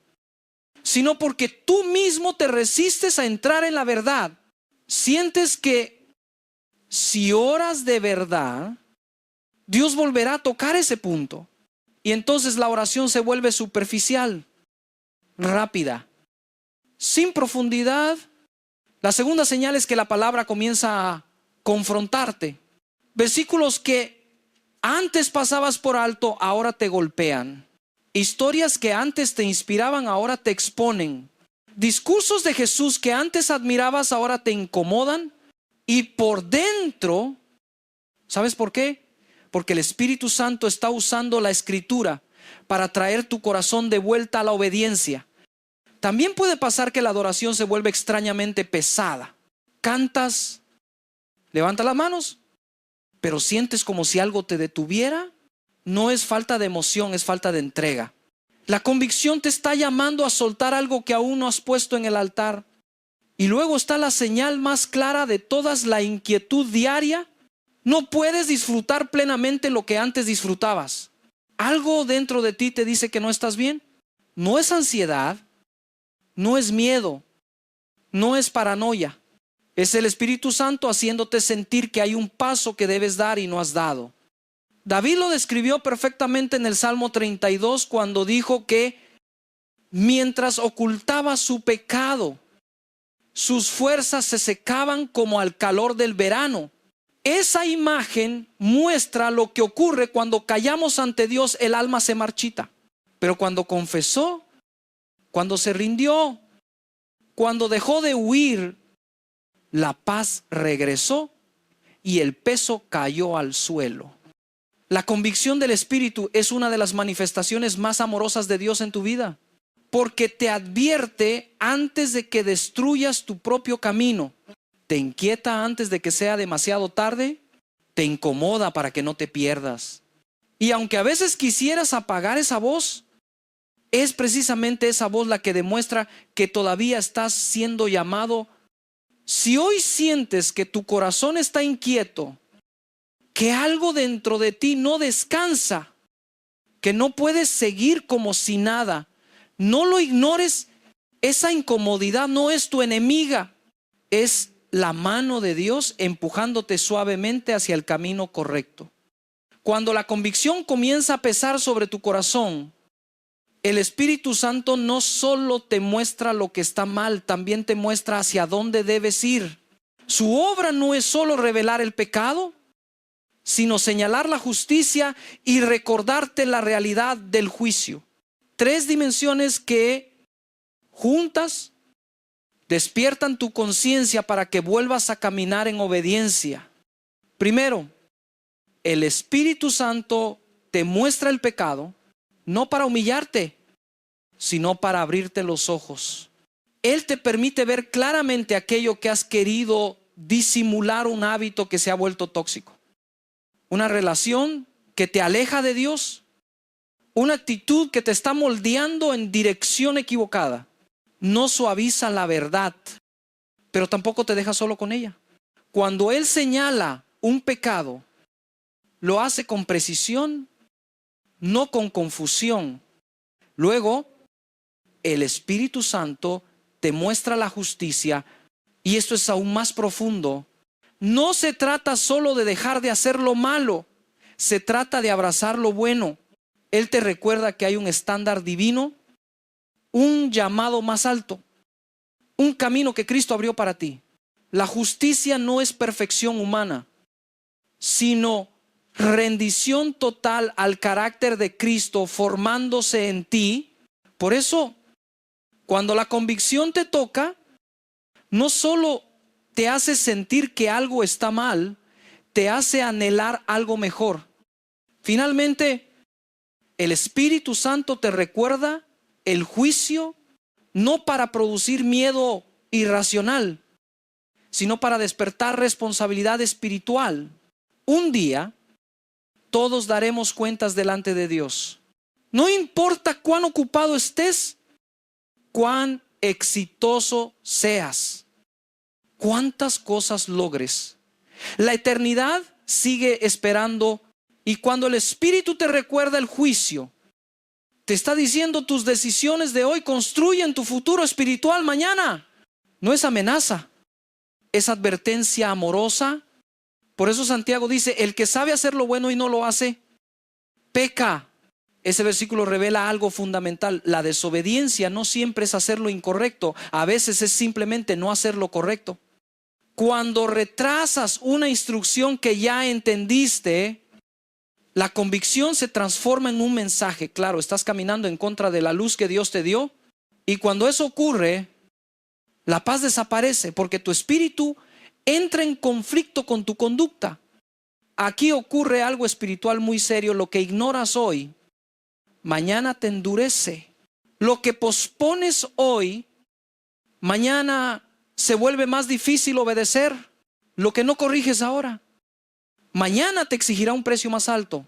sino porque tú mismo te resistes a entrar en la verdad. Sientes que si oras de verdad, Dios volverá a tocar ese punto. Y entonces la oración se vuelve superficial, rápida, sin profundidad. La segunda señal es que la palabra comienza a confrontarte. Versículos que antes pasabas por alto, ahora te golpean. Historias que antes te inspiraban, ahora te exponen. Discursos de Jesús que antes admirabas, ahora te incomodan. Y por dentro, ¿sabes por qué? Porque el Espíritu Santo está usando la Escritura para traer tu corazón de vuelta a la obediencia. También puede pasar que la adoración se vuelve extrañamente pesada. Cantas, levanta las manos, pero sientes como si algo te detuviera. No es falta de emoción, es falta de entrega. La convicción te está llamando a soltar algo que aún no has puesto en el altar. Y luego está la señal más clara de todas, la inquietud diaria. No puedes disfrutar plenamente lo que antes disfrutabas. Algo dentro de ti te dice que no estás bien. No es ansiedad, no es miedo, no es paranoia. Es el Espíritu Santo haciéndote sentir que hay un paso que debes dar y no has dado. David lo describió perfectamente en el Salmo 32 cuando dijo que mientras ocultaba su pecado, sus fuerzas se secaban como al calor del verano. Esa imagen muestra lo que ocurre cuando callamos ante Dios. El alma se marchita, pero cuando confesó, cuando se rindió, cuando dejó de huir, la paz regresó y el peso cayó al suelo. La convicción del Espíritu es una de las manifestaciones más amorosas de Dios en tu vida, porque te advierte antes de que destruyas tu propio camino. Te inquieta antes de que sea demasiado tarde, te incomoda para que no te pierdas. Y aunque a veces quisieras apagar esa voz, es precisamente esa voz la que demuestra que todavía estás siendo llamado. Si hoy sientes que tu corazón está inquieto, que algo dentro de ti no descansa, que no puedes seguir como si nada, no lo ignores. Esa incomodidad no es tu enemiga, es la mano de Dios empujándote suavemente hacia el camino correcto. Cuando la convicción comienza a pesar sobre tu corazón, el Espíritu Santo no solo te muestra lo que está mal, también te muestra hacia dónde debes ir. Su obra no es solo revelar el pecado, sino señalar la justicia y recordarte la realidad del juicio. Tres dimensiones que juntas despiertan tu conciencia para que vuelvas a caminar en obediencia. Primero, el Espíritu Santo te muestra el pecado, no para humillarte, sino para abrirte los ojos. Él te permite ver claramente aquello que has querido disimular, un hábito que se ha vuelto tóxico, una relación que te aleja de Dios, una actitud que te está moldeando en dirección equivocada. No suaviza la verdad, pero tampoco te deja solo con ella. Cuando Él señala un pecado, lo hace con precisión, no con confusión. Luego, el Espíritu Santo te muestra la justicia, y esto es aún más profundo. No se trata solo de dejar de hacer lo malo, se trata de abrazar lo bueno. Él te recuerda que hay un estándar divino, un llamado más alto, un camino que Cristo abrió para ti. La justicia no es perfección humana, sino rendición total al carácter de Cristo formándose en ti. Por eso, cuando la convicción te toca, no solo te hace sentir que algo está mal, te hace anhelar algo mejor. Finalmente, el Espíritu Santo te recuerda el juicio, no para producir miedo irracional, sino para despertar responsabilidad espiritual. Un día, todos daremos cuentas delante de Dios. No importa cuán ocupado estés, cuán exitoso seas, cuántas cosas logres. La eternidad sigue esperando, y cuando el Espíritu te recuerda el juicio, te está diciendo: tus decisiones de hoy construyen tu futuro espiritual mañana. No es amenaza, es advertencia amorosa. Por eso Santiago dice: el que sabe hacer lo bueno y no lo hace, peca. Ese versículo revela algo fundamental. La desobediencia no siempre es hacer lo incorrecto, a veces es simplemente no hacer lo correcto. Cuando retrasas una instrucción que ya entendiste, la convicción se transforma en un mensaje. Claro, estás caminando en contra de la luz que Dios te dio, y cuando eso ocurre, la paz desaparece porque tu espíritu entra en conflicto con tu conducta. Aquí ocurre algo espiritual muy serio. Lo que ignoras hoy, mañana te endurece. Lo que pospones hoy, mañana se vuelve más difícil obedecer. Lo que no corriges ahora, mañana te exigirá un precio más alto.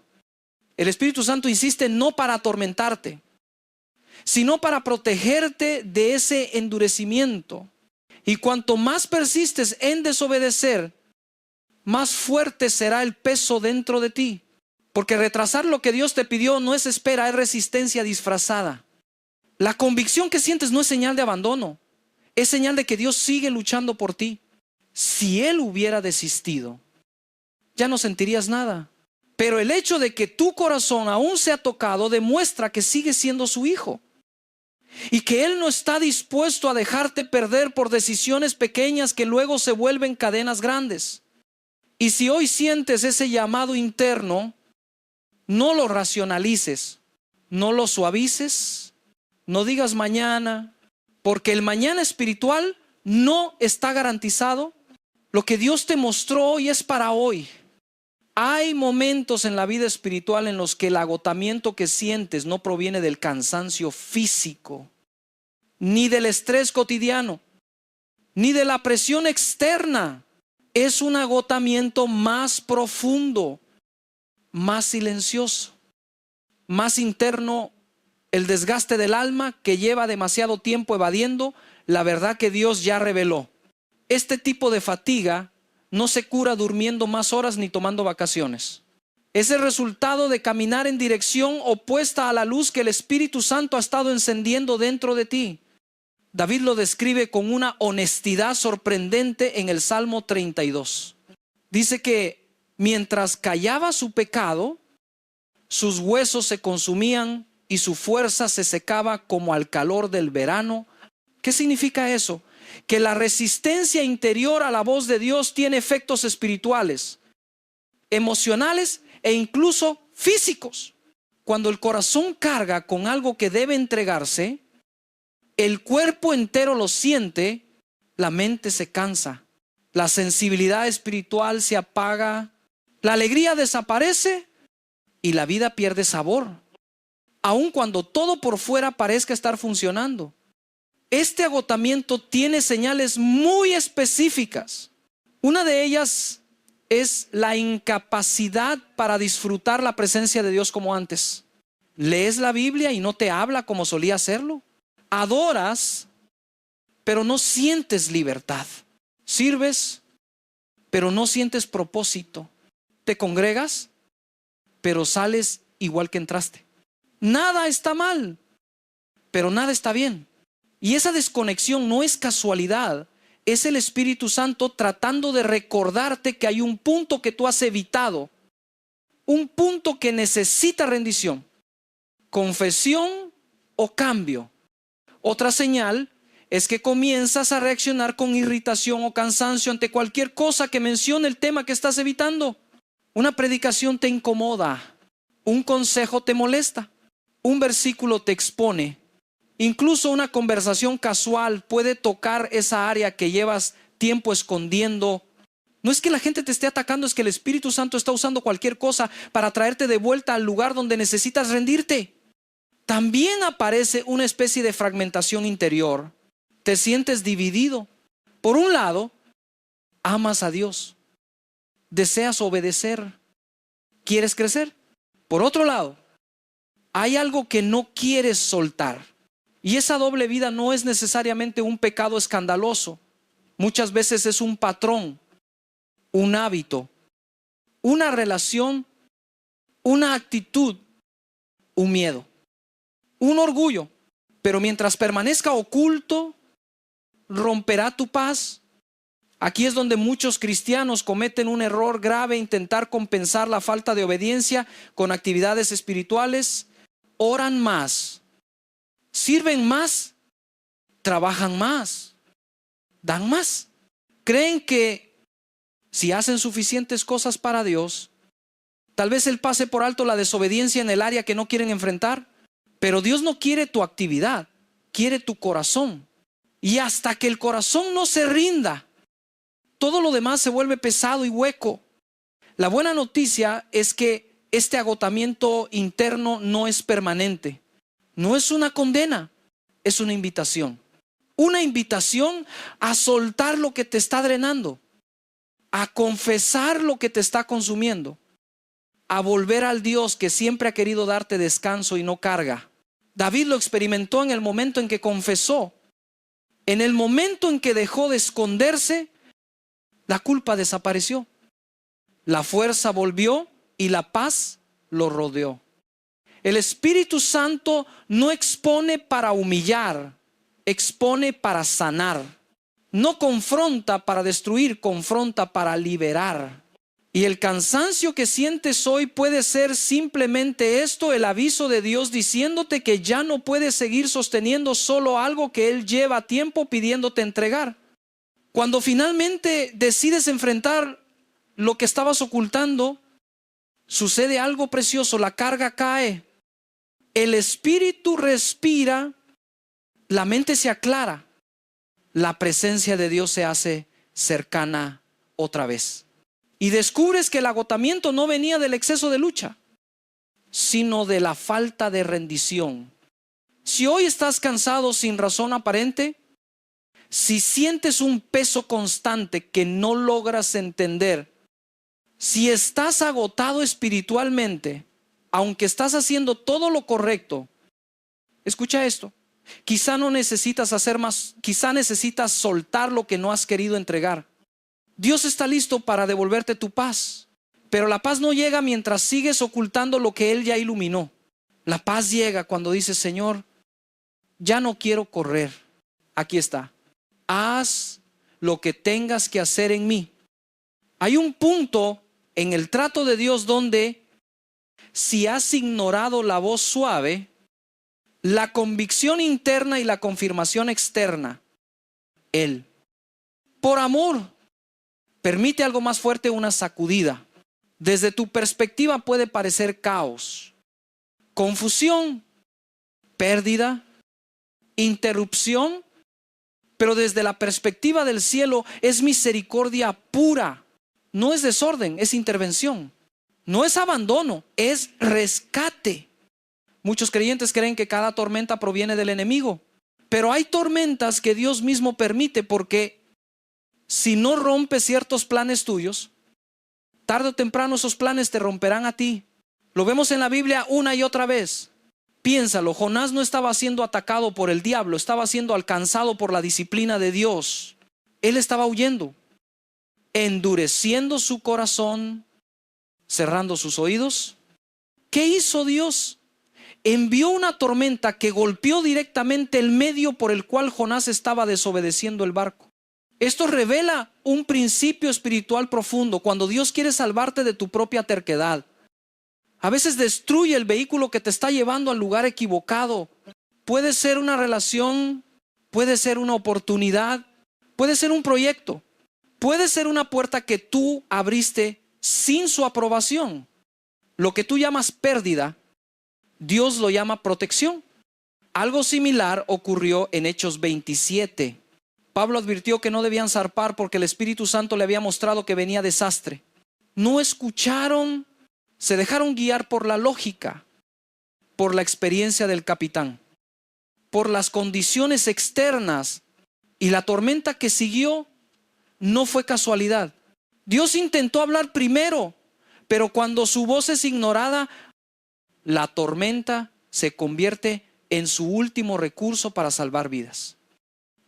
El Espíritu Santo insiste no para atormentarte, sino para protegerte de ese endurecimiento. Y cuanto más persistes en desobedecer, más fuerte será el peso dentro de ti. Porque retrasar lo que Dios te pidió no es espera, es resistencia disfrazada. La convicción que sientes no es señal de abandono, es señal de que Dios sigue luchando por ti. Si Él hubiera desistido, ya no sentirías nada. Pero el hecho de que tu corazón aún sea tocado demuestra que sigues siendo su hijo, y que Él no está dispuesto a dejarte perder por decisiones pequeñas que luego se vuelven cadenas grandes. Y si hoy sientes ese llamado interno, no lo racionalices, no lo suavices, no digas mañana, porque el mañana espiritual no está garantizado. Lo que Dios te mostró hoy es para hoy. Hay momentos en la vida espiritual en los que el agotamiento que sientes no proviene del cansancio físico, ni del estrés cotidiano, ni de la presión externa. Es un agotamiento más profundo, más silencioso, más interno, el desgaste del alma que lleva demasiado tiempo evadiendo la verdad que Dios ya reveló. Este tipo de fatiga no se cura durmiendo más horas ni tomando vacaciones. Es el resultado de caminar en dirección opuesta a la luz que el Espíritu Santo ha estado encendiendo dentro de ti. David lo describe con una honestidad sorprendente en el Salmo 32. Dice que mientras callaba su pecado, sus huesos se consumían y su fuerza se secaba como al calor del verano. ¿Qué significa eso? que la resistencia interior a la voz de Dios tiene efectos espirituales, emocionales e incluso físicos. Cuando el corazón carga con algo que debe entregarse, el cuerpo entero lo siente, la mente se cansa, la sensibilidad espiritual se apaga, la alegría desaparece y la vida pierde sabor, aun cuando todo por fuera parezca estar funcionando. Este agotamiento tiene señales muy específicas. Una de ellas es la incapacidad para disfrutar la presencia de Dios como antes. Lees la Biblia y no te habla como solía hacerlo. Adoras, pero no sientes libertad. Sirves, pero no sientes propósito. Te congregas, pero sales igual que entraste. Nada está mal, pero nada está bien. Y esa desconexión no es casualidad, es el Espíritu Santo tratando de recordarte que hay un punto que tú has evitado, un punto que necesita rendición, confesión o cambio. Otra señal es que comienzas a reaccionar con irritación o cansancio ante cualquier cosa que mencione el tema que estás evitando. Una predicación te incomoda, un consejo te molesta, un versículo te expone. Incluso una conversación casual puede tocar esa área que llevas tiempo escondiendo. No es que la gente te esté atacando, es que el Espíritu Santo está usando cualquier cosa para traerte de vuelta al lugar donde necesitas rendirte. También aparece una especie de fragmentación interior. Te sientes dividido. Por un lado, amas a Dios, deseas obedecer, quieres crecer. Por otro lado, hay algo que no quieres soltar. Y esa doble vida no es necesariamente un pecado escandaloso. Muchas veces es un patrón, un hábito, una relación, una actitud, un miedo, un orgullo. Pero mientras permanezca oculto, romperá tu paz. Aquí es donde muchos cristianos cometen un error grave: intentar compensar la falta de obediencia con actividades espirituales. Oran más, sirven más, trabajan más, dan más. Creen que si hacen suficientes cosas para Dios, tal vez Él pase por alto la desobediencia en el área que no quieren enfrentar. Pero Dios no quiere tu actividad, quiere tu corazón. Y hasta que el corazón no se rinda, todo lo demás se vuelve pesado y hueco. La buena noticia es que este agotamiento interno no es permanente. No es una condena, es una invitación. Una invitación a soltar lo que te está drenando, a confesar lo que te está consumiendo, a volver al Dios que siempre ha querido darte descanso y no carga. David lo experimentó en el momento en que confesó. En el momento en que dejó de esconderse, la culpa desapareció. La fuerza volvió y la paz lo rodeó. El Espíritu Santo no expone para humillar, expone para sanar. No confronta para destruir, confronta para liberar. Y el cansancio que sientes hoy puede ser simplemente esto: el aviso de Dios diciéndote que ya no puedes seguir sosteniendo solo algo que Él lleva tiempo pidiéndote entregar. Cuando finalmente decides enfrentar lo que estabas ocultando, sucede algo precioso: la carga cae, el espíritu respira, la mente se aclara, la presencia de Dios se hace cercana otra vez. Y descubres que el agotamiento no venía del exceso de lucha, sino de la falta de rendición. Si hoy estás cansado sin razón aparente, si sientes un peso constante que no logras entender, si estás agotado espiritualmente, aunque estás haciendo todo lo correcto, escucha esto: quizá no necesitas hacer más, quizá necesitas soltar lo que no has querido entregar. Dios está listo para devolverte tu paz, pero la paz no llega mientras sigues ocultando lo que Él ya iluminó. La paz llega cuando dices: Señor, ya no quiero correr, aquí está, haz lo que tengas que hacer en mí. Hay un punto en el trato de Dios donde, si has ignorado la voz suave, la convicción interna y la confirmación externa Él. Por amor, permite algo más fuerte, una sacudida. Desde tu perspectiva puede parecer caos, confusión, pérdida, interrupción, pero desde la perspectiva del cielo es misericordia pura. No es desorden, es intervención. No es abandono, es rescate. Muchos creyentes creen que cada tormenta proviene del enemigo, pero hay tormentas que Dios mismo permite porque si no rompes ciertos planes tuyos, tarde o temprano esos planes te romperán a ti. Lo vemos en la Biblia una y otra vez. Piénsalo, Jonás no estaba siendo atacado por el diablo, estaba siendo alcanzado por la disciplina de Dios. Él estaba huyendo, endureciendo su corazón, cerrando sus oídos. ¿Qué hizo Dios? Envió una tormenta que golpeó directamente el medio por el cual Jonás estaba desobedeciendo el barco. Esto revela un principio espiritual profundo. Cuando Dios quiere salvarte de tu propia terquedad, a veces destruye el vehículo que te está llevando al lugar equivocado. Puede ser una relación, puede ser una oportunidad, puede ser un proyecto, puede ser una puerta que tú abriste sin su aprobación. Lo que tú llamas pérdida, Dios lo llama protección. Algo similar ocurrió en Hechos 27. Pablo advirtió que no debían zarpar porque el Espíritu Santo le había mostrado que venía desastre. No escucharon, se dejaron guiar por la lógica, por la experiencia del capitán, por las condiciones externas, y la tormenta que siguió no fue casualidad. Dios intentó hablar primero, pero cuando su voz es ignorada, la tormenta se convierte en su último recurso para salvar vidas.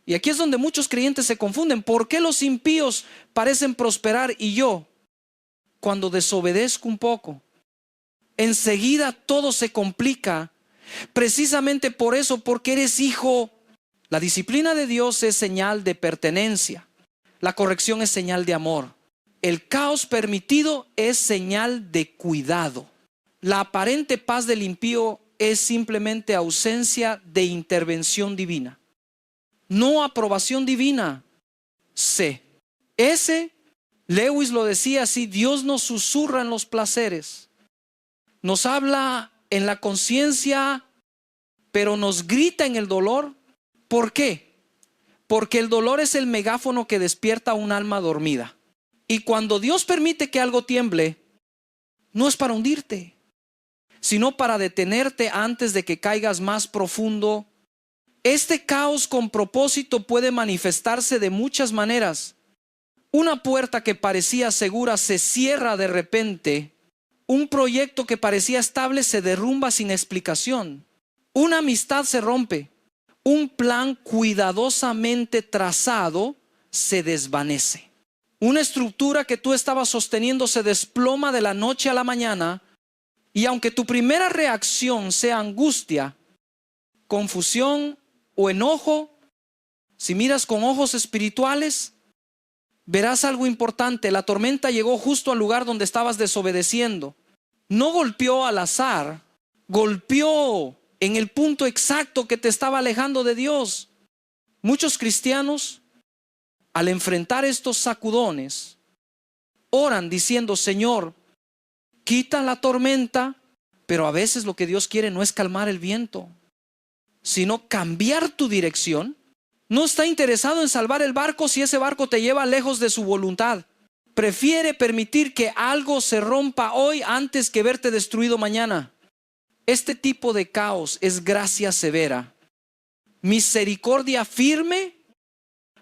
Y aquí es donde muchos creyentes se confunden. ¿Por qué los impíos parecen prosperar y yo, cuando desobedezco un poco, enseguida todo se complica? Precisamente por eso, porque eres hijo. La disciplina de Dios es señal de pertenencia. La corrección es señal de amor. El caos permitido es señal de cuidado. La aparente paz del impío es simplemente ausencia de intervención divina. No aprobación divina. Lewis lo decía así: Dios nos susurra en los placeres, nos habla en la conciencia, pero nos grita en el dolor. ¿Por qué? Porque el dolor es el megáfono que despierta a un alma dormida. Y cuando Dios permite que algo tiemble, no es para hundirte, sino para detenerte antes de que caigas más profundo. Este caos con propósito puede manifestarse de muchas maneras. Una puerta que parecía segura se cierra de repente. Un proyecto que parecía estable se derrumba sin explicación. Una amistad se rompe. Un plan cuidadosamente trazado se desvanece. Una estructura que tú estabas sosteniendo se desploma de la noche a la mañana. Y aunque tu primera reacción sea angustia, confusión o enojo, si miras con ojos espirituales, verás algo importante. La tormenta llegó justo al lugar donde estabas desobedeciendo. No golpeó al azar, golpeó en el punto exacto que te estaba alejando de Dios. Muchos cristianos, al enfrentar estos sacudones, oran diciendo: Señor, quita la tormenta. Pero a veces lo que Dios quiere no es calmar el viento, sino cambiar tu dirección. No está interesado en salvar el barco si ese barco te lleva lejos de su voluntad. Prefiere permitir que algo se rompa hoy antes que verte destruido mañana. Este tipo de caos es gracia severa, misericordia firme,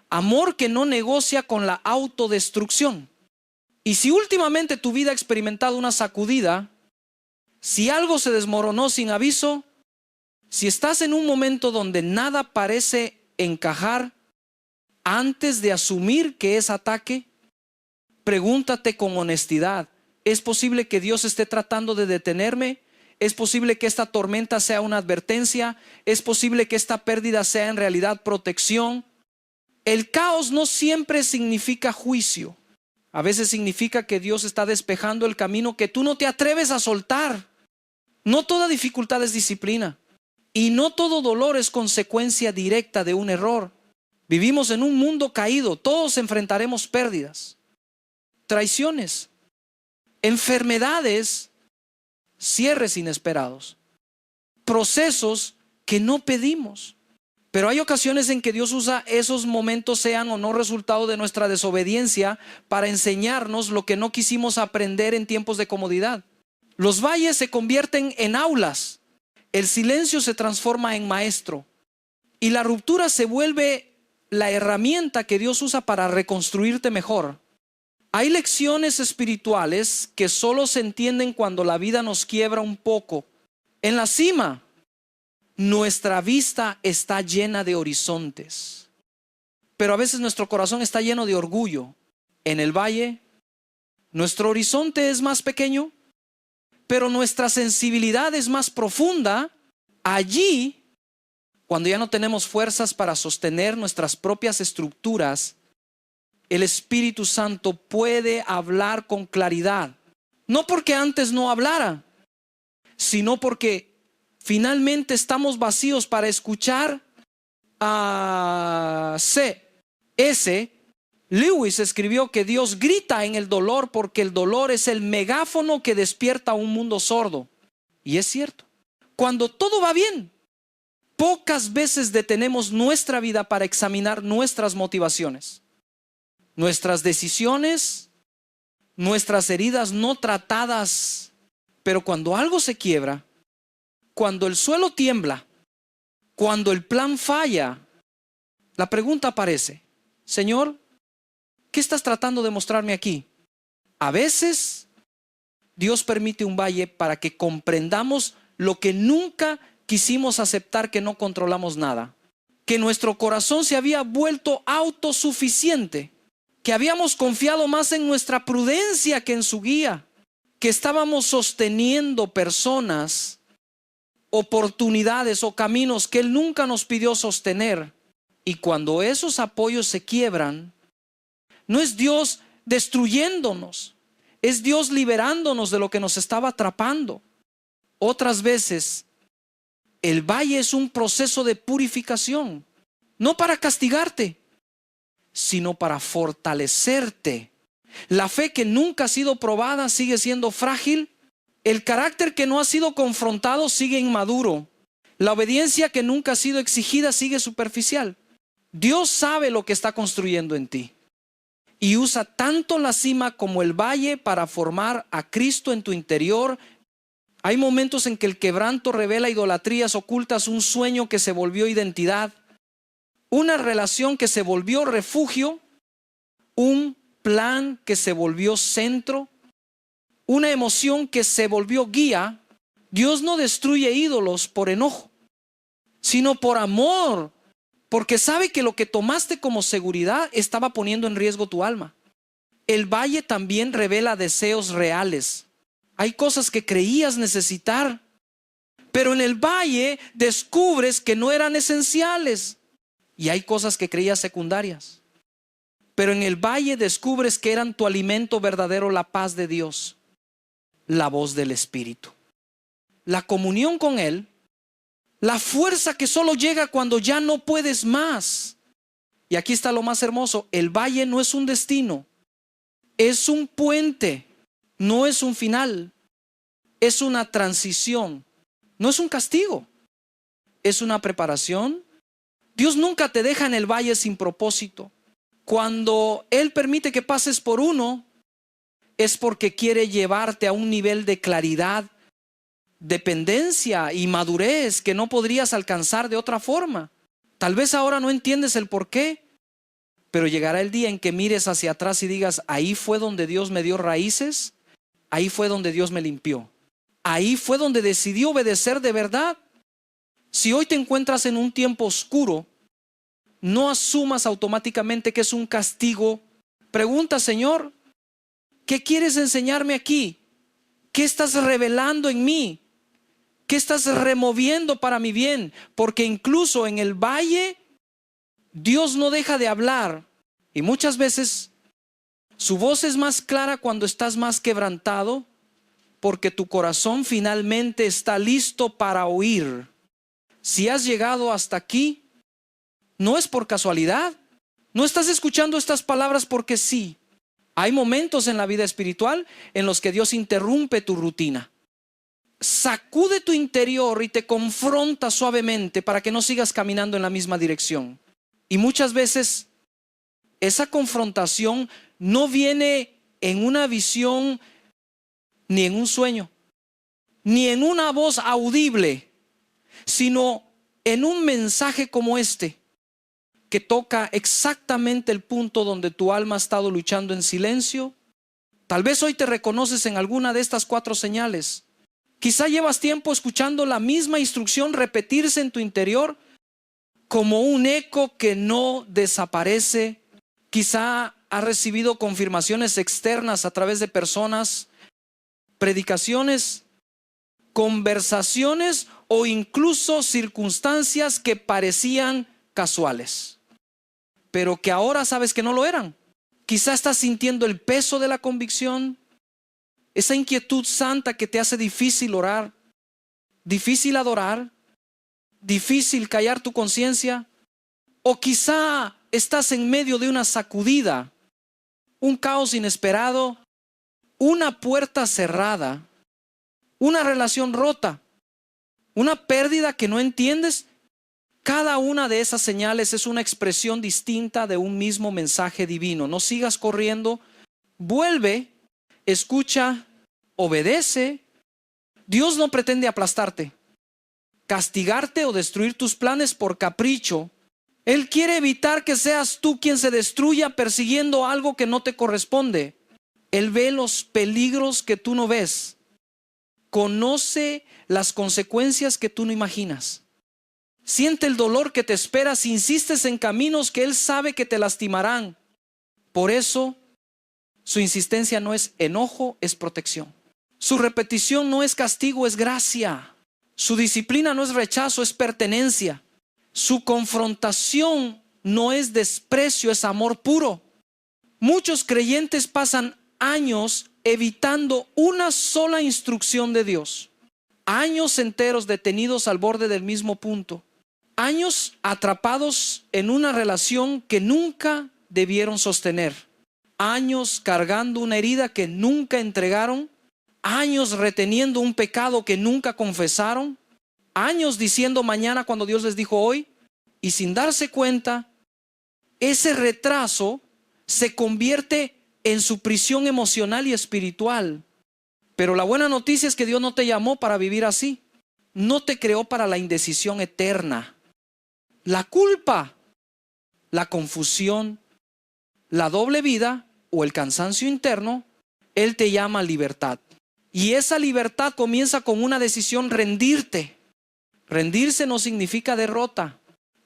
amor que no negocia con la autodestrucción. Y si últimamente tu vida ha experimentado una sacudida, si algo se desmoronó sin aviso, si estás en un momento donde nada parece encajar, antes de asumir que es ataque, pregúntate con honestidad: ¿es posible que Dios esté tratando de detenerme? ¿Es posible que esta tormenta sea una advertencia? ¿Es posible que esta pérdida sea en realidad protección? El caos no siempre significa juicio. A veces significa que Dios está despejando el camino que tú no te atreves a soltar. No toda dificultad es disciplina. Y no todo dolor es consecuencia directa de un error. Vivimos en un mundo caído. Todos enfrentaremos pérdidas, traiciones, enfermedades, cierres inesperados, procesos que no pedimos. Pero hay ocasiones en que Dios usa esos momentos, sean o no resultado de nuestra desobediencia, para enseñarnos lo que no quisimos aprender en tiempos de comodidad. Los valles se convierten en aulas, el silencio se transforma en maestro y la ruptura se vuelve la herramienta que Dios usa para reconstruirte mejor. Hay lecciones espirituales que solo se entienden cuando la vida nos quiebra un poco. En la cima, nuestra vista está llena de horizontes, pero a veces nuestro corazón está lleno de orgullo. En el valle, nuestro horizonte es más pequeño, pero nuestra sensibilidad es más profunda. Allí, cuando ya no tenemos fuerzas para sostener nuestras propias estructuras, el Espíritu Santo puede hablar con claridad. No porque antes no hablara, sino porque finalmente estamos vacíos para escuchar a C.S. Lewis escribió que Dios grita en el dolor porque el dolor es el megáfono que despierta a un mundo sordo. Y es cierto. Cuando todo va bien, pocas veces detenemos nuestra vida para examinar nuestras motivaciones, nuestras decisiones, nuestras heridas no tratadas. Pero cuando algo se quiebra, cuando el suelo tiembla, cuando el plan falla, la pregunta aparece: Señor, ¿qué estás tratando de mostrarme aquí? A veces Dios permite un valle para que comprendamos lo que nunca quisimos aceptar, que no controlamos nada, que nuestro corazón se había vuelto autosuficiente, que habíamos confiado más en nuestra prudencia que en su guía, que estábamos sosteniendo personas, oportunidades o caminos que Él nunca nos pidió sostener. Y cuando esos apoyos se quiebran, no es Dios destruyéndonos, es Dios liberándonos de lo que nos estaba atrapando. Otras veces, el valle es un proceso de purificación, no para castigarte, sino para fortalecerte. La fe que nunca ha sido probada sigue siendo frágil. El carácter que no ha sido confrontado sigue inmaduro. La obediencia que nunca ha sido exigida sigue superficial. Dios sabe lo que está construyendo en ti y usa tanto la cima como el valle para formar a Cristo en tu interior. Hay momentos en que el quebranto revela idolatrías ocultas, un sueño que se volvió identidad, una relación que se volvió refugio, un plan que se volvió centro, una emoción que se volvió guía. Dios no destruye ídolos por enojo, sino por amor, porque sabe que lo que tomaste como seguridad estaba poniendo en riesgo tu alma. El valle también revela deseos reales. Hay cosas que creías necesitar, pero en el valle descubres que no eran esenciales. Y hay cosas que creías secundarias, pero en el valle descubres que eran tu alimento verdadero: la paz de Dios, la voz del Espíritu, la comunión con Él, la fuerza que solo llega cuando ya no puedes más. Y aquí está lo más hermoso: el valle no es un destino, es un puente, no es un final, es una transición, no es un castigo, es una preparación. Dios nunca te deja en el valle sin propósito. Cuando Él permite que pases por uno, es porque quiere llevarte a un nivel de claridad, dependencia y madurez que no podrías alcanzar de otra forma. Tal vez ahora no entiendes el por qué, pero llegará el día en que mires hacia atrás y digas: ahí fue donde Dios me dio raíces, ahí fue donde Dios me limpió, ahí fue donde decidí obedecer de verdad. Si hoy te encuentras en un tiempo oscuro, no asumas automáticamente que es un castigo. Pregunta: Señor, ¿qué quieres enseñarme aquí? ¿Qué estás revelando en mí? ¿Qué estás removiendo para mi bien? Porque incluso en el valle, Dios no deja de hablar. Y muchas veces su voz es más clara cuando estás más quebrantado, porque tu corazón finalmente está listo para oír. Si has llegado hasta aquí, No es por casualidad. No estás escuchando estas palabras porque sí. Hay momentos en la vida espiritual en los que Dios interrumpe tu rutina. Sacude tu interior y te confronta suavemente para que no sigas caminando en la misma dirección. Y muchas veces esa confrontación no viene en una visión, ni en un sueño, ni en una voz audible, sino en un mensaje como este, que toca exactamente el punto donde tu alma ha estado luchando en silencio. Tal vez hoy te reconoces en alguna de estas 4 señales. Quizá llevas tiempo escuchando la misma instrucción repetirse en tu interior como un eco que no desaparece. Quizá has recibido confirmaciones externas a través de personas, predicaciones, conversaciones o incluso circunstancias que parecían casuales, pero que ahora sabes que no lo eran. Quizá estás sintiendo el peso de la convicción, esa inquietud santa que te hace difícil orar, difícil adorar, difícil callar tu conciencia. O quizá estás en medio de una sacudida, un caos inesperado, una puerta cerrada, una relación rota, una pérdida que no entiendes. Cada una de esas señales es una expresión distinta de un mismo mensaje divino. No sigas corriendo, vuelve, escucha, obedece. Dios no pretende aplastarte, castigarte o destruir tus planes por capricho. Él quiere evitar que seas tú quien se destruya persiguiendo algo que no te corresponde. Él ve los peligros que tú no ves. Conoce las consecuencias que tú no imaginas. Siente el dolor que te espera si insistes en caminos que Él sabe que te lastimarán. Por eso, su insistencia no es enojo, es protección. Su repetición no es castigo, es gracia. Su disciplina no es rechazo, es pertenencia. Su confrontación no es desprecio, es amor puro. Muchos creyentes pasan años evitando una sola instrucción de Dios. Años enteros detenidos al borde del mismo punto. Años atrapados en una relación que nunca debieron sostener. Años cargando una herida que nunca entregaron. Años reteniendo un pecado que nunca confesaron. Años diciendo mañana cuando Dios les dijo hoy. Y sin darse cuenta, ese retraso se convierte en su prisión emocional y espiritual. Pero la buena noticia es que Dios no te llamó para vivir así. No te creó para la indecisión eterna. La culpa, la confusión, la doble vida o el cansancio interno, Él te llama a libertad. Y esa libertad comienza con una decisión: rendirte. Rendirse no significa derrota.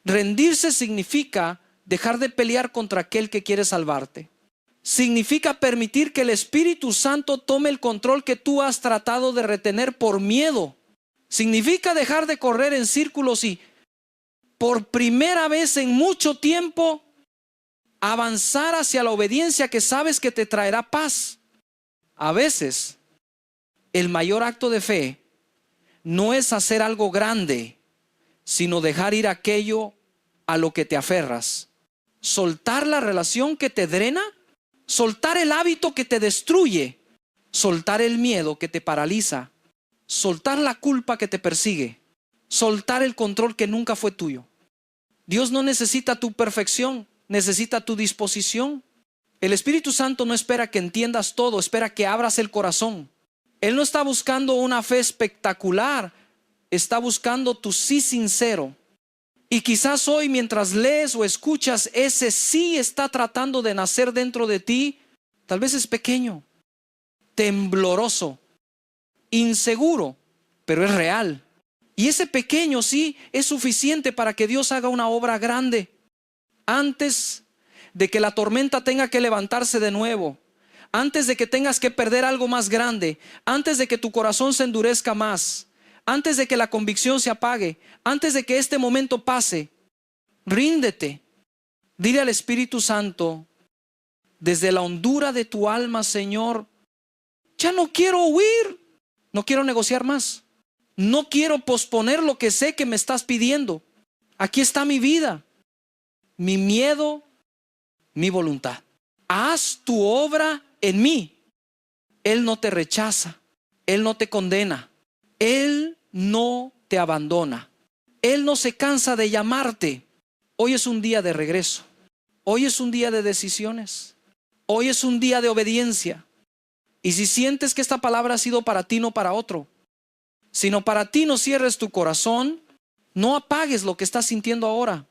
Rendirse significa dejar de pelear contra aquel que quiere salvarte. Significa permitir que el Espíritu Santo tome el control que tú has tratado de retener por miedo. Significa dejar de correr en círculos y, por primera vez en mucho tiempo, avanzar hacia la obediencia que sabes que te traerá paz. A veces, el mayor acto de fe no es hacer algo grande, sino dejar ir aquello a lo que te aferras. Soltar la relación que te drena, soltar el hábito que te destruye, soltar el miedo que te paraliza, soltar la culpa que te persigue, soltar el control que nunca fue tuyo. Dios no necesita tu perfección, necesita tu disposición. El Espíritu Santo no espera que entiendas todo, espera que abras el corazón. Él no está buscando una fe espectacular, está buscando tu sí sincero. Y quizás hoy, mientras lees o escuchas, ese sí está tratando de nacer dentro de ti. Tal vez es pequeño, tembloroso, inseguro, pero es real. Y ese pequeño sí es suficiente para que Dios haga una obra grande. Antes de que la tormenta tenga que levantarse de nuevo, antes de que tengas que perder algo más grande, antes de que tu corazón se endurezca más, antes de que la convicción se apague, antes de que este momento pase, ríndete. Dile al Espíritu Santo, desde la hondura de tu alma: Señor, ya no quiero huir, no quiero negociar más, no quiero posponer lo que sé que me estás pidiendo. Aquí está mi vida, mi miedo, mi voluntad. Haz tu obra en mí. Él no te rechaza, Él no te condena, Él no te abandona, Él no se cansa de llamarte. Hoy es un día de regreso, hoy es un día de decisiones, hoy es un día de obediencia. Y si sientes que esta palabra ha sido para ti, no para otro, sino para ti, no cierres tu corazón, no apagues lo que estás sintiendo ahora.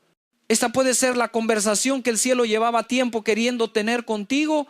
Esta puede ser la conversación que el cielo llevaba tiempo queriendo tener contigo,